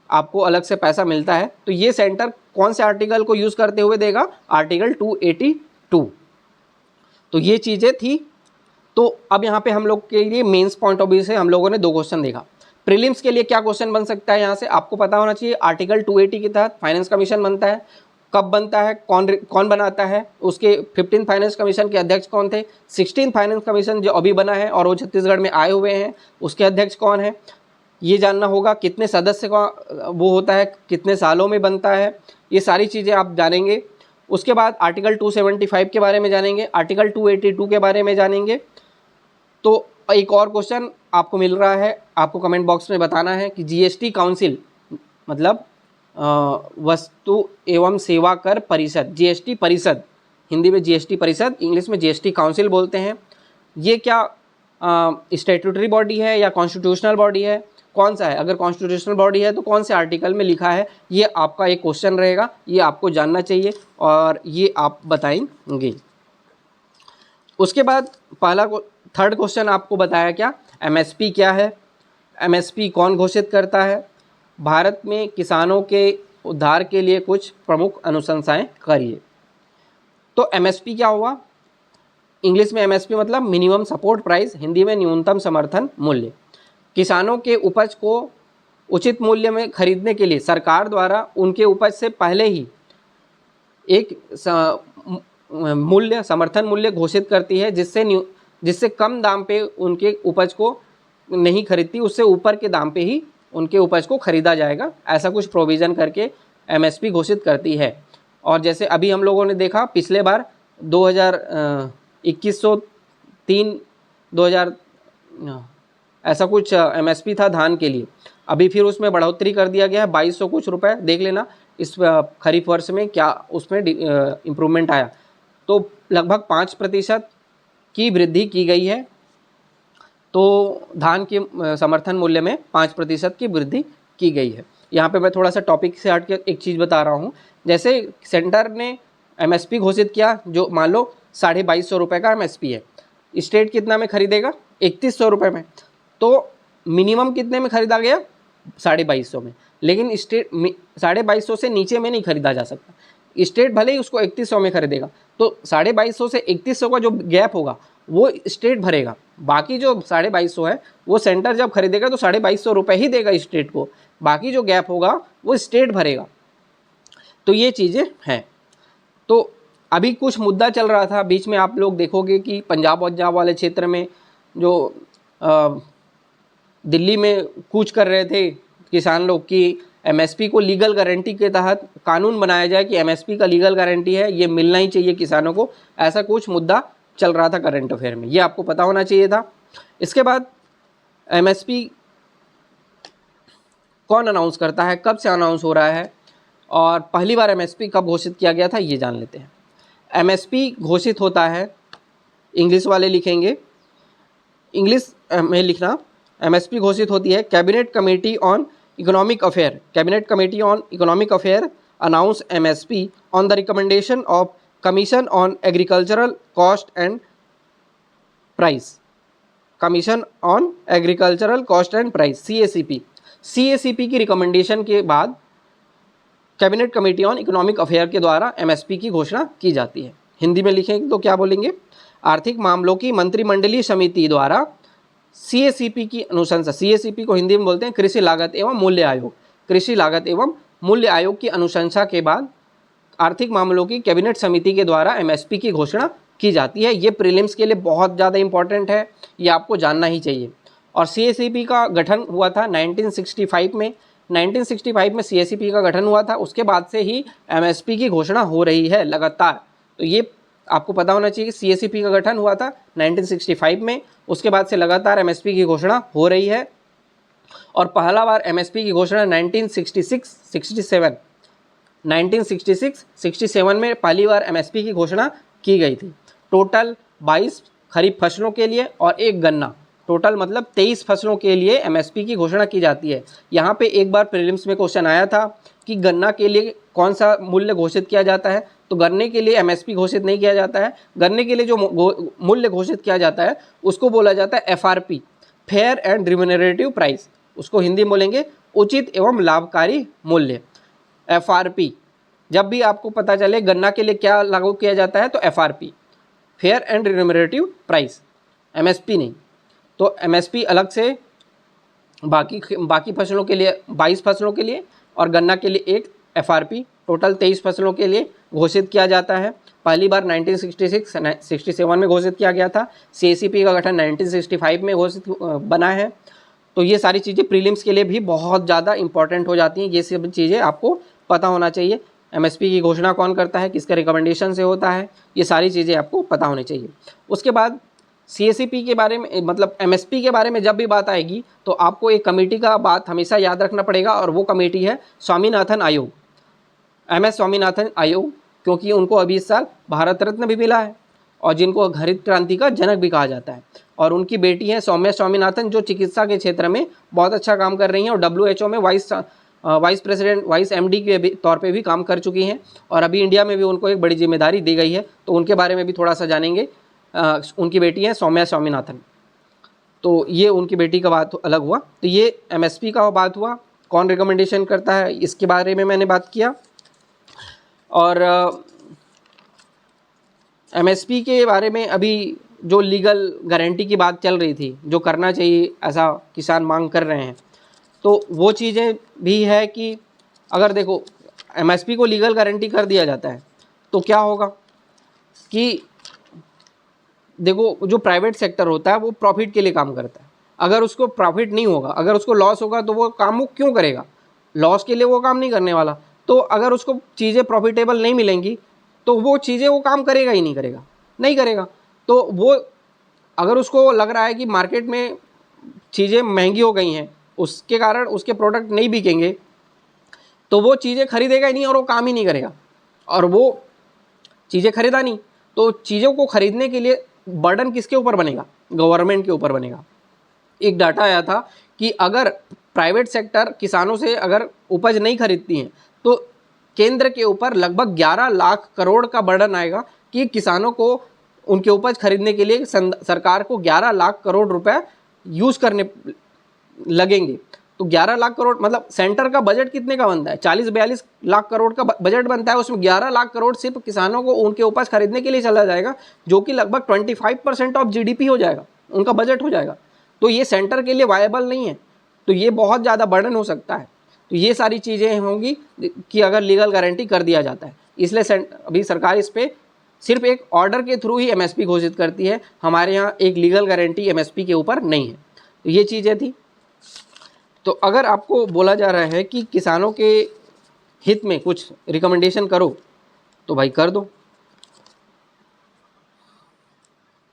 आपको अलग से पैसा मिलता है, तो ये सेंटर कौन से आर्टिकल को यूज़ करते हुए देगा, आर्टिकल 282। तो ये चीज़ें थी। तो अब यहाँ पे हम लोग के लिए मेंस पॉइंट ऑफ व्यू से हम लोगों ने दो क्वेश्चन देखा। प्रीलिम्स के लिए क्या क्वेश्चन बन सकता है, यहाँ से आपको पता होना चाहिए। आर्टिकल 280 के तहत फाइनेंस कमीशन बनता है, कब बनता है, कौन बनाता है, उसके 15 फाइनेंस कमीशन के अध्यक्ष कौन थे, 16 फाइनेंस कमीशन जो अभी बना है और वो छत्तीसगढ़ में आए हुए हैं, उसके अध्यक्ष कौन है, ये जानना होगा। कितने सदस्य का वो होता है, कितने सालों में बनता है, ये सारी चीज़ें आप जानेंगे। उसके बाद आर्टिकल 275 के बारे में जानेंगे, आर्टिकल 282 के बारे में जानेंगे। तो एक और क्वेश्चन आपको मिल रहा है, आपको कमेंट बॉक्स में बताना है कि जीएसटी काउंसिल मतलब वस्तु एवं सेवा कर परिषद, जीएसटी परिषद, हिंदी में जीएसटी परिषद, इंग्लिश में जीएसटी काउंसिल बोलते हैं। ये क्या स्टैट्यूटरी बॉडी है या कॉन्स्टिट्यूशनल बॉडी है, कौन सा है? अगर कॉन्स्टिट्यूशनल बॉडी है तो कौन से आर्टिकल में लिखा है, ये आपका एक क्वेश्चन रहेगा, ये आपको जानना चाहिए और ये आप बताएंगे। उसके बाद थर्ड क्वेश्चन आपको बताया क्या, एमएसपी क्या है, एमएसपी कौन घोषित करता है, भारत में किसानों के उद्धार के लिए कुछ प्रमुख अनुशंसाएं करिए। तो एमएसपी क्या हुआ? इंग्लिश में एमएसपी मतलब मिनिमम सपोर्ट प्राइस, हिंदी में न्यूनतम समर्थन मूल्य। किसानों के उपज को उचित मूल्य में खरीदने के लिए सरकार द्वारा उनके उपज से पहले ही एक मूल्य, समर्थन मूल्य घोषित करती है, जिससे कम दाम पे उनके उपज को नहीं खरीदती, उससे ऊपर के दाम पे ही उनके उपज को खरीदा जाएगा। ऐसा कुछ प्रोविज़न करके एमएसपी घोषित करती है। और जैसे अभी हम लोगों ने देखा पिछले बार 2103 ऐसा कुछ एमएसपी था धान के लिए, अभी फिर उसमें बढ़ोतरी कर दिया गया है 2200 कुछ रुपए। देख लेना इस खरीफ वर्ष में क्या उसमें इम्प्रूवमेंट आया, तो लगभग 5% की वृद्धि की गई है। तो धान के समर्थन मूल्य में 5% की वृद्धि की गई है। यहाँ पे मैं थोड़ा सा टॉपिक से हट के एक चीज़ बता रहा हूँ। जैसे सेंटर ने एमएसपी घोषित किया, जो मान लो 2250 रुपये का एमएसपी है, स्टेट कितना में खरीदेगा? 3100 रुपये में। तो मिनिमम कितने में खरीदा गया? 2250 में। लेकिन स्टेट 2250 से नीचे में नहीं खरीदा जा सकता। स्टेट भले ही उसको 3100 में खरीदेगा, तो 2250 से 3100 का जो गैप होगा वो स्टेट भरेगा। बाकी जो 2250 है वो सेंटर जब खरीदेगा तो 2250 रुपये ही देगा स्टेट को, बाकी जो गैप होगा वो स्टेट भरेगा। तो ये चीज़ें हैं। तो अभी कुछ मुद्दा चल रहा था बीच में, आप लोग देखोगे कि पंजाब वाले क्षेत्र में जो दिल्ली में कूच कर रहे थे किसान लोग की एमएसपी को लीगल गारंटी के तहत कानून बनाया जाए कि एमएसपी का लीगल गारंटी है, ये मिलना ही चाहिए किसानों को। ऐसा कुछ मुद्दा चल रहा था करंट अफेयर में, ये आपको पता होना चाहिए था। इसके बाद एमएसपी कौन अनाउंस करता है, कब से अनाउंस हो रहा है और पहली बार एमएसपी कब घोषित किया गया था, ये जान लेते हैं। एमएसपी घोषित होता है, इंग्लिश वाले लिखेंगे, इंग्लिश में लिखना, एमएसपी घोषित होती है cabinet committee on economic affair. Cabinet committee on economic affair announce MSP on the recommendation of commission on agricultural cost and price. Commission on agricultural cost and price, CACP. CACP की recommendation के बाद cabinet committee on economic affair के द्वारा MSP की घोषणा की जाती है। हिंदी में लिखेंगे तो क्या बोलेंगे? आर्थिक मामलों की मंत्रिमंडलीय समिति द्वारा सीएसीपी की अनुशंसा, सीएसीपी को हिंदी में बोलते हैं कृषि लागत एवं मूल्य आयोग, कृषि लागत एवं मूल्य आयोग की अनुशंसा के बाद आर्थिक मामलों की कैबिनेट समिति के द्वारा एमएसपी की घोषणा की जाती है। ये प्रीलिम्स के लिए बहुत ज़्यादा इंपॉर्टेंट है, ये आपको जानना ही चाहिए। और सीएसीपी का गठन हुआ था 1965 में। 1965 में सीएसीपी का गठन हुआ था, उसके बाद से ही एमएसपी की घोषणा हो रही है लगातार। तो ये आपको पता होना चाहिए कि सीएसीपी का गठन हुआ था 1965 में, उसके बाद से लगातार एमएसपी की घोषणा हो रही है। और पहला बार एमएसपी की घोषणा 1966-67 में पहली बार एमएसपी की घोषणा की गई थी। टोटल 22 खरीफ फसलों के लिए और एक गन्ना, टोटल मतलब 23 फसलों के लिए एमएसपी की घोषणा की जाती है। यहाँ पे एक बार प्रीलिम्स में क्वेश्चन आया था कि गन्ना के लिए कौन सा मूल्य घोषित किया जाता है, तो गन्ने के लिए एमएसपी घोषित नहीं किया जाता है। गन्ने के लिए जो मूल्य घोषित किया जाता है उसको बोला जाता है FRP, fair and remunerative price. उसको हिंदी में बोलेंगे उचित एवं लाभकारी मूल्य, एफआरपी। जब भी आपको पता चले गन्ना के लिए क्या लागू किया जाता है तो FRP, fair and remunerative price, MSP नहीं। तो एमएसपी अलग से बाकी फसलों के लिए 22 फसलों के लिए और गन्ना के लिए एक एफआरपी, टोटल 23 फसलों के लिए घोषित किया जाता है। पहली बार 1966-67 में घोषित किया गया था। सीएसीपी का गठन 1965 में घोषित बना है। तो ये सारी चीज़ें प्रीलिम्स के लिए भी बहुत ज़्यादा इंपॉर्टेंट हो जाती हैं। ये सब चीज़ें आपको पता होना चाहिए। एमएसपी की घोषणा कौन करता है, किसके रिकमेंडेशन से होता है, ये सारी चीज़ें आपको पता होनी चाहिए। उसके बाद सीएसीपी के बारे में, मतलब एमएसपी के बारे में जब भी बात आएगी तो आपको एक कमेटी का बात हमेशा याद रखना पड़ेगा, और वो कमेटी है स्वामीनाथन आयोग, एमएस स्वामीनाथन आयोग, क्योंकि उनको अभी इस साल भारत रत्न भी मिला है और जिनको हरित क्रांति का जनक भी कहा जाता है। और उनकी बेटी हैं सौम्या स्वामीनाथन, जो चिकित्सा के क्षेत्र में बहुत अच्छा काम कर रही हैं और WHO में वाइस प्रेसिडेंट, वाइस MD के तौर पे भी काम कर चुकी हैं और अभी इंडिया में भी उनको एक बड़ी जिम्मेदारी दी गई है, तो उनके बारे में भी थोड़ा सा जानेंगे। उनकी बेटी हैं सौम्या स्वामीनाथन, तो ये उनकी बेटी का बात अलग हुआ। तो ये MSP का बात हुआ, कौन रिकमेंडेशन करता है इसके बारे में मैंने बात किया। और MSP के बारे में अभी जो लीगल गारंटी की बात चल रही थी, जो करना चाहिए ऐसा किसान मांग कर रहे हैं, तो वो चीज़ें भी है कि अगर देखो MSP को लीगल गारंटी कर दिया जाता है तो क्या होगा कि देखो जो प्राइवेट सेक्टर होता है वो प्रॉफिट के लिए काम करता है। अगर उसको प्रॉफिट नहीं होगा, अगर उसको लॉस होगा तो वो काम वो क्यों करेगा? लॉस के लिए वो काम नहीं करने वाला। तो अगर उसको चीज़ें प्रॉफिटेबल नहीं मिलेंगी तो वो चीज़ें वो काम करेगा ही नहीं करेगा। तो वो अगर उसको लग रहा है कि मार्केट में चीज़ें महंगी हो गई हैं, उसके कारण उसके प्रोडक्ट नहीं बिकेंगे, तो वो चीज़ें खरीदेगा ही नहीं और वो काम ही नहीं करेगा, और वो चीज़ें खरीदा नहीं तो चीज़ों को खरीदने के लिए बर्डन किसके ऊपर बनेगा? गवर्नमेंट के ऊपर बनेगा। एक डाटा आया था कि अगर प्राइवेट सेक्टर किसानों से अगर उपज नहीं खरीदती हैं तो केंद्र के ऊपर लगभग 11 लाख करोड़ का बर्डन आएगा कि किसानों को उनके उपज खरीदने के लिए सरकार को 11 लाख करोड़ रुपए यूज़ करने लगेंगे। तो 11 लाख करोड़ मतलब सेंटर का बजट कितने का बनता है? 40-42 लाख करोड़ का बजट बनता है, उसमें 11 लाख करोड़ सिर्फ किसानों को उनके उपज खरीदने के लिए चला जाएगा, जो कि लगभग 25% ऑफ GDP हो जाएगा, उनका बजट हो जाएगा। तो ये सेंटर के लिए वायबल नहीं है, तो ये बहुत ज़्यादा बर्डन हो सकता है। तो ये सारी चीज़ें होंगी कि अगर लीगल गारंटी कर दिया जाता है, इसलिए अभी सरकार इस पर सिर्फ एक ऑर्डर के थ्रू ही MSP घोषित करती है। हमारे यहाँ एक लीगल गारंटी MSP के ऊपर नहीं है। तो ये चीज़ें थी। तो अगर आपको बोला जा रहा है कि किसानों के हित में कुछ रिकमेंडेशन करो, तो भाई कर दो।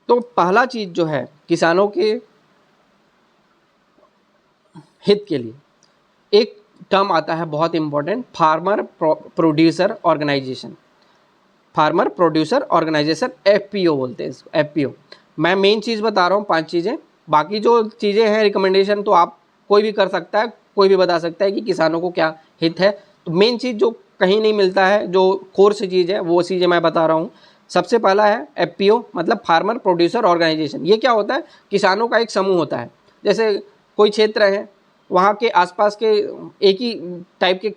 तो पहला चीज़ जो है किसानों के हित के लिए एक टर्म आता है बहुत important, farmer producer organization. Farmer producer organization, FPO बोलते हैं इसको, FPO। मैं मेन चीज़ बता रहा हूँ 5 चीज़ें, बाकी जो चीज़ें हैं रिकमेंडेशन तो आप कोई भी कर सकता है, कोई भी बता सकता है कि किसानों को क्या हित है। तो मेन चीज़ जो कहीं नहीं मिलता है, जो कोर से चीज़ है, वो चीज़ें मैं बता रहा हूँ। सबसे पहला है FPO, मतलब फार्मर प्रोड्यूसर ऑर्गेनाइजेशन। ये क्या होता है? किसानों का एक समूह होता है। जैसे कोई क्षेत्र है, वहाँ के आसपास के एक ही टाइप के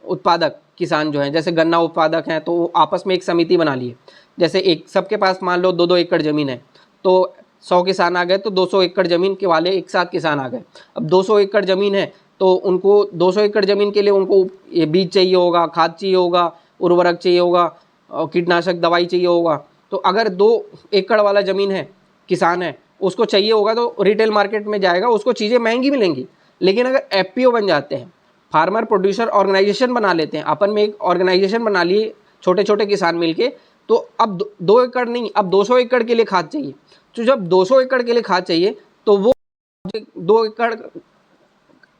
उत्पादक किसान जो हैं, जैसे गन्ना उत्पादक हैं, तो आपस में एक समिति बना लिए। जैसे एक सबके पास मान लो 2-2 एकड़ ज़मीन है, तो 100 किसान आ गए, तो 200 एकड़ ज़मीन के वाले एक साथ किसान आ गए। अब 200 एकड़ ज़मीन है तो उनको 200 एकड़ ज़मीन के लिए उनको ये बीज चाहिए होगा, खाद चाहिए होगा, उर्वरक चाहिए होगा, कीटनाशक दवाई चाहिए होगा। तो अगर 2 एकड़ वाला ज़मीन है, किसान है, उसको चाहिए होगा तो रिटेल मार्केट में जाएगा, उसको चीज़ें महंगी मिलेंगी। लेकिन अगर FPO बन जाते हैं, फार्मर प्रोड्यूसर ऑर्गेनाइजेशन बना लेते हैं, अपन में एक ऑर्गेनाइजेशन बना लिए छोटे छोटे किसान मिलके, तो अब 2 एकड़ नहीं, अब 200 एकड़ के लिए खाद चाहिए। तो जब 200 एकड़ के लिए खाद चाहिए तो वो 2 एकड़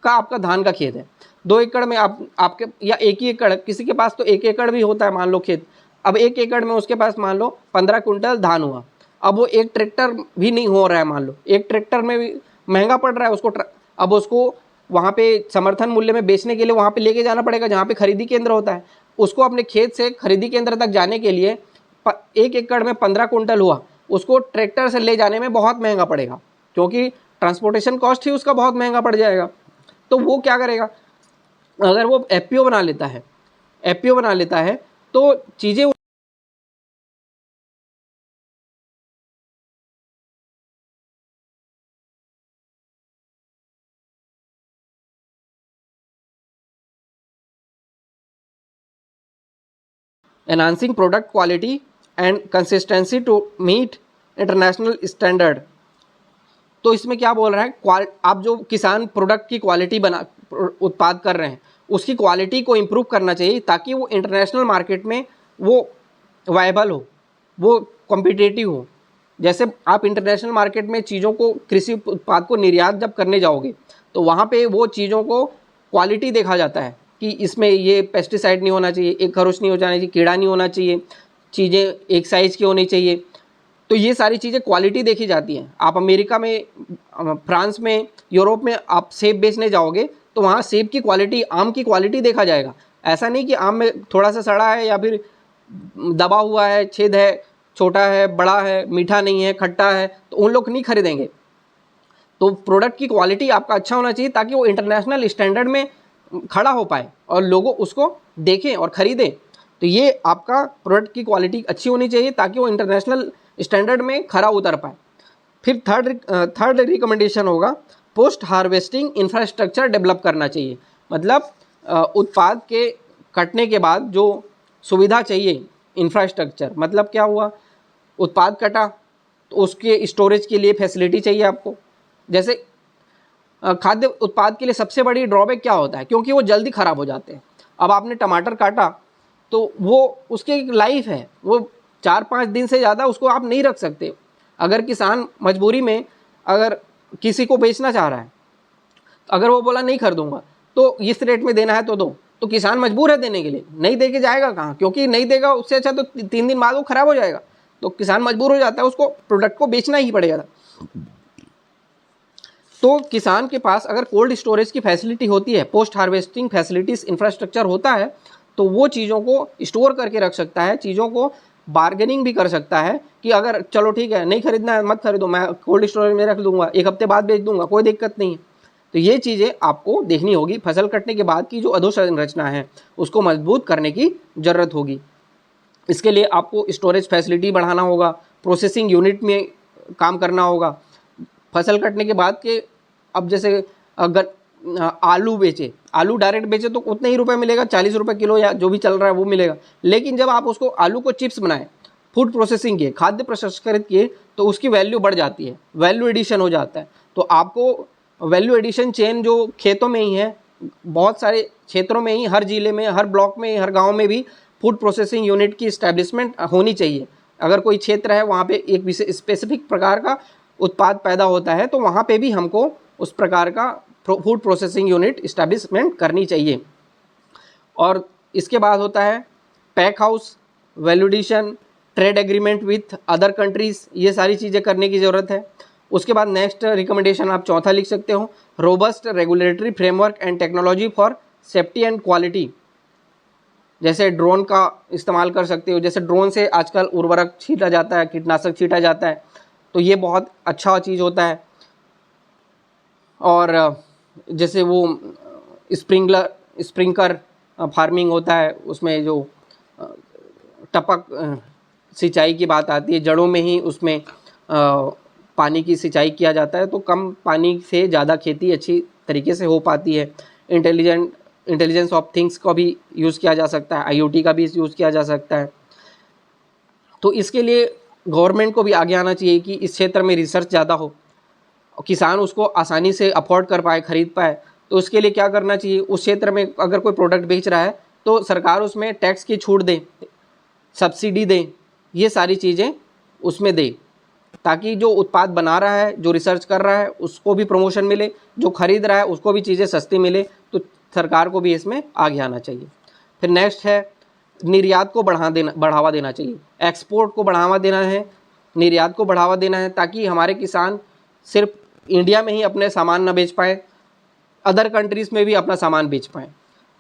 का आपका धान का खेत है, 2 एकड़ में आपके या 1 ही एकड़, किसी के पास तो 1 एकड़ भी होता है मान लो खेत। अब 1 एकड़ में उसके पास मान लो 15 कुंटल धान हुआ। अब वो एक ट्रैक्टर भी नहीं हो रहा है, मान लो एक ट्रैक्टर में भी महंगा पड़ रहा है उसको। अब उसको वहाँ पे समर्थन मूल्य में बेचने के लिए वहाँ पे लेके जाना पड़ेगा जहाँ पे खरीदी केंद्र होता है। उसको अपने खेत से खरीदी केंद्र तक जाने के लिए 1 एकड़ में 15 कुंटल हुआ, उसको ट्रैक्टर से ले जाने में बहुत महंगा पड़ेगा, क्योंकि ट्रांसपोर्टेशन कॉस्ट ही उसका बहुत महंगा पड़ जाएगा। तो वो क्या करेगा? अगर वो FPO बना लेता है, FPO बना लेता है तो चीज़ें enhancing product quality and consistency to meet international standard। तो इसमें क्या बोल रहा है? आप जो किसान प्रोडक्ट की क्वालिटी बना उत्पाद कर रहे हैं, उसकी क्वालिटी को इम्प्रूव करना चाहिए ताकि वो इंटरनेशनल मार्केट में वो वायबल हो, वो कॉम्पिटिटिव हो। जैसे आप इंटरनेशनल मार्केट में चीज़ों को, कृषि उत्पाद को निर्यात जब करने जाओगे तो वहाँ पे वो चीज़ों को क्वालिटी देखा जाता है कि इसमें ये पेस्टिसाइड नहीं होना चाहिए, एक खरोच नहीं हो जाना चाहिए, कीड़ा नहीं होना चाहिए, चीज़ें एक साइज़ की होनी चाहिए। तो ये सारी चीज़ें क्वालिटी देखी जाती हैं। आप अमेरिका में, फ्रांस में, यूरोप में आप सेब बेचने जाओगे तो वहाँ सेब की क्वालिटी, आम की क्वालिटी देखा जाएगा। ऐसा नहीं कि आम में थोड़ा सा सड़ा है या फिर दबा हुआ है, छेद है, छोटा है, बड़ा है, मीठा नहीं है, खट्टा है, तो उन लोग नहीं खरीदेंगे। तो प्रोडक्ट की क्वालिटी आपका अच्छा होना चाहिए ताकि वो इंटरनेशनल स्टैंडर्ड में खड़ा हो पाए और लोगों उसको देखें और ख़रीदें। तो ये आपका प्रोडक्ट की क्वालिटी अच्छी होनी चाहिए ताकि वो इंटरनेशनल स्टैंडर्ड में खरा उतर पाए। फिर थर्ड रिकमेंडेशन होगा, पोस्ट हार्वेस्टिंग इंफ्रास्ट्रक्चर डेवलप करना चाहिए। मतलब उत्पाद के कटने के बाद जो सुविधा चाहिए, इंफ्रास्ट्रक्चर, मतलब क्या हुआ, उत्पाद कटा तो उसके स्टोरेज के लिए फैसिलिटी चाहिए आपको। जैसे खाद्य उत्पाद के लिए सबसे बड़ी ड्रॉबैक क्या होता है, क्योंकि वो जल्दी ख़राब हो जाते हैं। अब आपने टमाटर काटा तो वो उसकी एक लाइफ है, वो 4-5 दिन से ज़्यादा उसको आप नहीं रख सकते। अगर किसान मजबूरी में अगर किसी को बेचना चाह रहा है, अगर वो बोला नहीं खरीदूंगा तो इस रेट में देना है तो दो, तो किसान मजबूर है देने के लिए, नहीं दे के जाएगा कहाँ, क्योंकि नहीं देगा उससे अच्छा तो 3 दिन बाद वो ख़राब हो जाएगा। तो किसान मजबूर हो जाता है, उसको प्रोडक्ट को बेचना ही पड़ेगा। तो किसान के पास अगर कोल्ड स्टोरेज की फैसिलिटी होती है, पोस्ट हार्वेस्टिंग फैसिलिटीज़ इंफ्रास्ट्रक्चर होता है, तो वो चीज़ों को स्टोर करके रख सकता है, चीज़ों को बार्गेनिंग भी कर सकता है कि अगर चलो ठीक है नहीं खरीदना है मत खरीदो, मैं कोल्ड स्टोरेज में रख दूंगा, 1 हफ्ते बाद बेच दूंगा, कोई दिक्कत नहीं है। तो ये चीज़ें आपको देखनी होगी। फसल कटने के बाद की जो अधोसंरचना है उसको मजबूत करने की ज़रूरत होगी। इसके लिए आपको स्टोरेज फैसिलिटी बढ़ाना होगा, प्रोसेसिंग यूनिट में काम करना होगा। फसल कटने के बाद के, अब जैसे अगर आलू बेचे, आलू डायरेक्ट बेचे तो उतने ही रुपए मिलेगा, 40 रुपये किलो या जो भी चल रहा है वो मिलेगा। लेकिन जब आप उसको आलू को चिप्स बनाए, फूड प्रोसेसिंग किए, खाद्य प्रसंस्कृत किए, तो उसकी वैल्यू बढ़ जाती है, वैल्यू एडिशन हो जाता है। तो आपको वैल्यू एडिशन चेन जो खेतों में ही है, बहुत सारे क्षेत्रों में ही, हर जिले में, हर ब्लॉक में, हर गाँव में भी फूड प्रोसेसिंग यूनिट की इस्टेब्लिशमेंट होनी चाहिए। अगर कोई क्षेत्र है वहाँ पे एक विशेष स्पेसिफिक प्रकार का उत्पाद पैदा होता है तो वहाँ पे भी हमको उस प्रकार का फूड प्रोसेसिंग यूनिट इस्टेब्लिशमेंट करनी चाहिए। और इसके बाद होता है pack house, value addition, trade agreement with other countries, ये सारी चीज़ें करने की ज़रूरत है। उसके बाद नेक्स्ट रिकमेंडेशन आप चौथा लिख सकते हो, robust regulatory framework and technology for safety and quality. जैसे ड्रोन का इस्तेमाल कर सकते हो, जैसे ड्रोन से आजकल उर्वरक छीटा जाता है, कीटनाशक छीटा जाता है, तो ये बहुत अच्छा चीज़ होता है। और जैसे वो स्प्रिंकलर फार्मिंग होता है, उसमें जो टपक सिंचाई की बात आती है, जड़ों में ही उसमें पानी की सिंचाई किया जाता है, तो कम पानी से ज़्यादा खेती अच्छी तरीके से हो पाती है। इंटेलिजेंस ऑफ थिंग्स का भी यूज़ किया जा सकता है, IoT का भी यूज़ किया जा सकता है। तो इसके लिए गवर्नमेंट को भी आगे आना चाहिए कि इस क्षेत्र में रिसर्च ज़्यादा हो, किसान उसको आसानी से अफोर्ड कर पाए, ख़रीद पाए। तो उसके लिए क्या करना चाहिए, उस क्षेत्र में अगर कोई प्रोडक्ट बेच रहा है तो सरकार उसमें टैक्स की छूट दे, सब्सिडी दे, ये सारी चीज़ें उसमें दे, ताकि जो उत्पाद बना रहा है, जो रिसर्च कर रहा है, उसको भी प्रमोशन मिले, जो खरीद रहा है उसको भी चीज़ें सस्ती मिले। तो सरकार को भी इसमें आगे आना चाहिए। फिर नेक्स्ट है निर्यात को बढ़ावा देना चाहिए। एक्सपोर्ट को बढ़ावा देना है, निर्यात को बढ़ावा देना है, ताकि हमारे किसान सिर्फ इंडिया में ही अपने सामान न बेच पाए, अदर कंट्रीज़ में भी अपना सामान बेच पाएँ।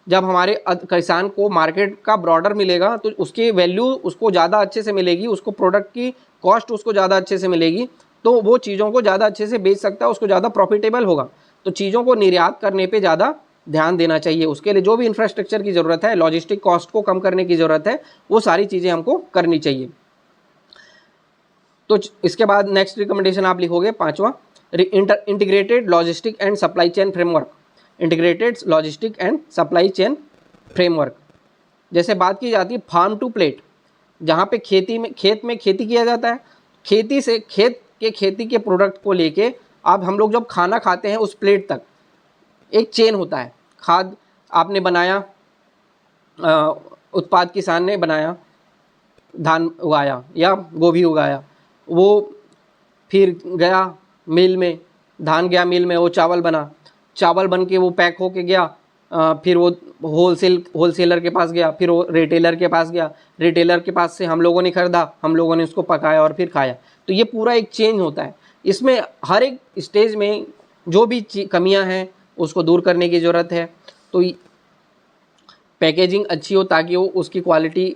जब हमारे किसान को मार्केट का ब्रॉडर मिलेगा तो उसकी वैल्यू उसको ज़्यादा अच्छे से मिलेगी, उसको प्रोडक्ट की कॉस्ट उसको ज़्यादा अच्छे से मिलेगी, तो वो चीज़ों को ज़्यादा अच्छे से बेच सकता है, उसको ज़्यादा प्रॉफिटेबल होगा। तो चीज़ों को निर्यात करने पे ज़्यादा ध्यान देना चाहिए। उसके लिए जो भी इंफ्रास्ट्रक्चर की ज़रूरत है, लॉजिस्टिक कॉस्ट को कम करने की ज़रूरत है, वो सारी चीज़ें हमको करनी चाहिए। तो इसके बाद नेक्स्ट रिकमेंडेशन आप लिखोगे 5वां, integrated logistic and supply chain framework. Integrated logistic and supply chain framework, जैसे बात की जाती है फार्म टू प्लेट, जहाँ पे खेत में खेती किया जाता है, खेती से खेती के प्रोडक्ट को लेके अब हम लोग जब खाना खाते हैं उस प्लेट तक एक चेन होता है। खाद आपने बनाया, उत्पाद किसान ने बनाया, धान उगाया या गोभी उगाया, वो फिर गया मिल में, धान गया मिल में, वो चावल बना, चावल बन के वो पैक होके गया, फिर वो होलसेलर के पास गया, फिर वो रिटेलर के पास गया, रिटेलर के पास से हम लोगों ने ख़रीदा, हम लोगों ने उसको पकाया और फिर खाया। तो ये पूरा एक चेंज होता है। इसमें हर एक स्टेज में जो भी कमियां हैं उसको दूर करने की ज़रूरत है। तो पैकेजिंग अच्छी हो ताकि वो उसकी क्वालिटी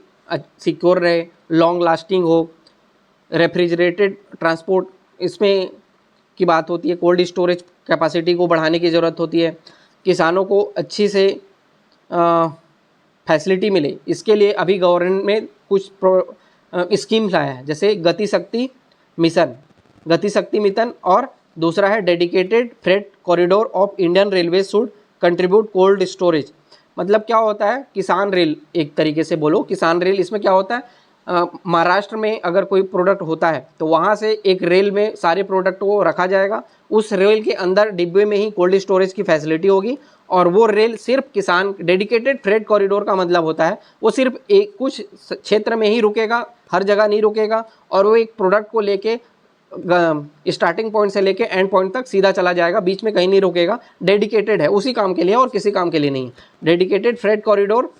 सिक्योर रहे, लॉन्ग लास्टिंग हो, रेफ्रिजरेटेड ट्रांसपोर्ट इसमें की बात होती है, कोल्ड स्टोरेज कैपेसिटी को बढ़ाने की ज़रूरत होती है, किसानों को अच्छी से फैसिलिटी मिले, इसके लिए अभी गवर्नमेंट में कुछ स्कीम लाया है, जैसे गति शक्ति मिशन और दूसरा है dedicated freight corridor of Indian railway should contribute cold storage. मतलब क्या होता है, किसान रेल, एक तरीके से बोलो किसान रेल। इसमें क्या होता है, महाराष्ट्र में अगर कोई प्रोडक्ट होता है तो वहाँ से एक रेल में सारे प्रोडक्ट को रखा जाएगा, उस रेल के अंदर डिब्बे में ही कोल्ड स्टोरेज की फैसिलिटी होगी, और वो रेल सिर्फ किसान, डेडिकेटेड फ्रेट कॉरिडोर का मतलब होता है वो सिर्फ एक कुछ क्षेत्र में ही रुकेगा, हर जगह नहीं रुकेगा, और वो एक प्रोडक्ट को लेके स्टार्टिंग पॉइंट से लेके एंड पॉइंट तक सीधा चला जाएगा, बीच में कहीं नहीं रुकेगा। डेडिकेटेड है, उसी काम के लिए और किसी काम के लिए नहीं। डेडिकेटेड फ्रेट कॉरिडोर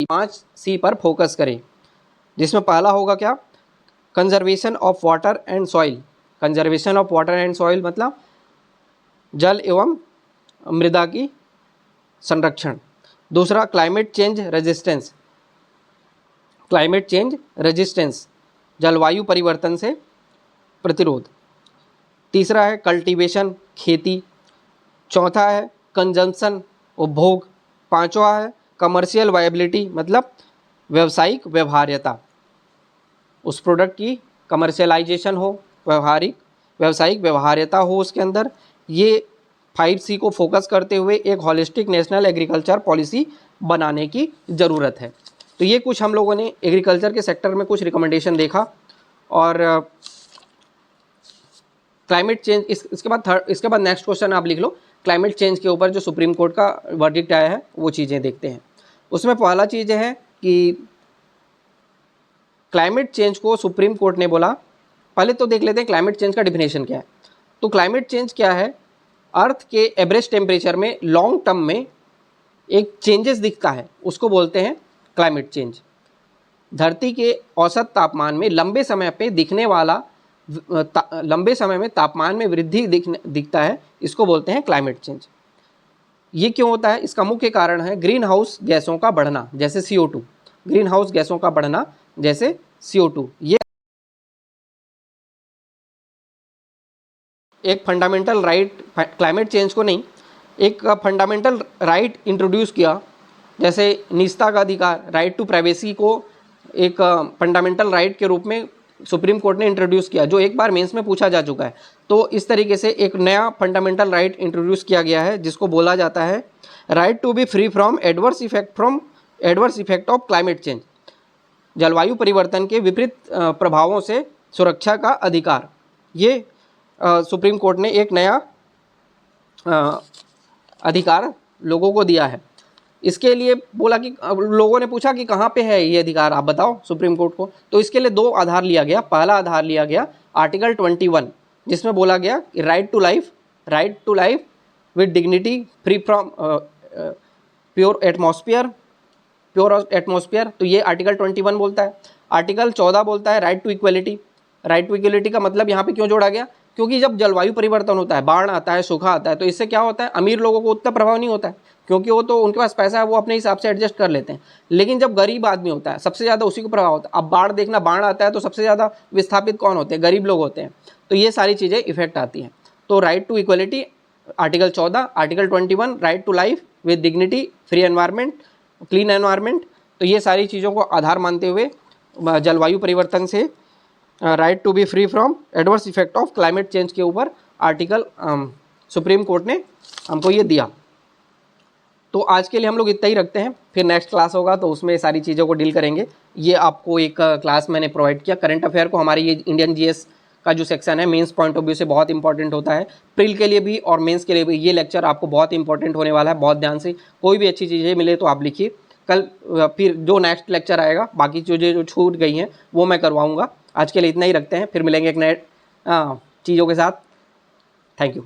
5C पर फोकस करें, जिसमें पहला होगा क्या, conservation of water and soil. Conservation of water and soil मतलब जल एवं मृदा की संरक्षण। दूसरा climate change resistance, climate change resistance जलवायु परिवर्तन से प्रतिरोध। तीसरा है कल्टीवेशन खेती। चौथा है कंजम्पशन उपभोग। पांचवा है कमर्शियल वायबिलिटी मतलब व्यावसायिक व्यवहार्यता, उस प्रोडक्ट की कमर्शियलाइजेशन हो, व्यावसायिक व्यवहार्यता हो उसके अंदर। ये 5C को फोकस करते हुए एक हॉलिस्टिक नेशनल एग्रीकल्चर पॉलिसी बनाने की ज़रूरत है। तो ये कुछ हम लोगों ने एग्रीकल्चर के सेक्टर में कुछ रिकमेंडेशन देखा। और क्लाइमेट चेंज, इसके बाद नेक्स्ट क्वेश्चन आप लिख लो, क्लाइमेट चेंज के ऊपर जो सुप्रीम कोर्ट का वर्डिक्ट आया है वो चीज़ें देखते हैं। उसमें पहला चीज़ है कि क्लाइमेट चेंज को सुप्रीम कोर्ट ने बोला, पहले तो देख लेते हैं क्लाइमेट चेंज का डिफिनेशन क्या है। तो क्लाइमेट चेंज क्या है, अर्थ के एवरेज टेम्परेचर में लॉन्ग टर्म में एक चेंजेस दिखता है, उसको बोलते हैं क्लाइमेट चेंज। धरती के औसत तापमान में लंबे समय में तापमान में वृद्धि दिखता है, इसको बोलते हैं क्लाइमेट चेंज। ये क्यों होता है, इसका मुख्य कारण है ग्रीन हाउस गैसों का बढ़ना, जैसे CO2, ग्रीन हाउस गैसों का बढ़ना जैसे CO2। ये एक फंडामेंटल राइट, क्लाइमेट चेंज को नहीं, एक फंडामेंटल राइट इंट्रोड्यूस किया, जैसे निजता का अधिकार, राइट टू प्राइवेसी को एक फंडामेंटल राइट के रूप में सुप्रीम कोर्ट ने इंट्रोड्यूस किया, जो एक बार मेंस में पूछा जा चुका है। तो इस तरीके से एक नया फंडामेंटल राइट इंट्रोड्यूस किया गया है, जिसको बोला जाता है right to be free from adverse effect of climate change, जलवायु परिवर्तन के विपरीत प्रभावों से सुरक्षा का अधिकार। ये सुप्रीम कोर्ट ने एक नया अधिकार लोगों को दिया है। इसके लिए बोला कि लोगों ने पूछा कि कहाँ पे है ये अधिकार, आप बताओ सुप्रीम कोर्ट को। तो इसके लिए दो आधार लिया गया। पहला आधार लिया गया आर्टिकल 21, जिसमें बोला गया कि right to life with dignity free from pure atmosphere. तो ये आर्टिकल 21 बोलता है। आर्टिकल 14 बोलता है right to equality. Right to equality का मतलब यहाँ पे क्यों जोड़ा गया, क्योंकि जब जलवायु परिवर्तन होता है, बाढ़ आता है, सूखा आता है, तो इससे क्या होता है, अमीर लोगों को उतना प्रभाव नहीं होता है, क्योंकि वो तो उनके पास पैसा है, वो अपने हिसाब से एडजस्ट कर लेते हैं। लेकिन जब गरीब आदमी होता है, सबसे ज़्यादा उसी को प्रभाव होता है। अब बाढ़ देखना, बाढ़ आता है तो सबसे ज़्यादा विस्थापित कौन होते हैं, गरीब लोग होते हैं। तो ये सारी चीज़ें इफेक्ट आती हैं। तो right to equality article 14, article 21 right to life with dignity, free environment, clean environment. तो ये सारी चीज़ों को आधार मानते हुए जलवायु परिवर्तन से right to be free from adverse effect of climate change के ऊपर आर्टिकल सुप्रीम कोर्ट ने हमको ये दिया। तो आज के लिए हम लोग इतना ही रखते हैं, फिर नेक्स्ट क्लास होगा तो उसमें सारी चीज़ों को डील करेंगे। ये आपको एक क्लास मैंने प्रोवाइड किया। करंट अफेयर को हमारी ये इंडियन GS का जो सेक्शन है मेंस पॉइंट ऑफ व्यू से बहुत इंपॉर्टेंट होता है, प्रिल के लिए भी और मेंस के लिए भी। ये लेक्चर आपको बहुत इंपॉर्टेंट होने वाला है, बहुत ध्यान से। कोई भी अच्छी चीज़ें मिले तो आप लिखिए। कल फिर जो नेक्स्ट लेक्चर आएगा, बाकी चीज़ें जो छूट गई हैं वो मैं करवाऊँगा। आज के लिए इतना ही रखते हैं, फिर मिलेंगे एक नए चीज़ों के साथ। Thank you.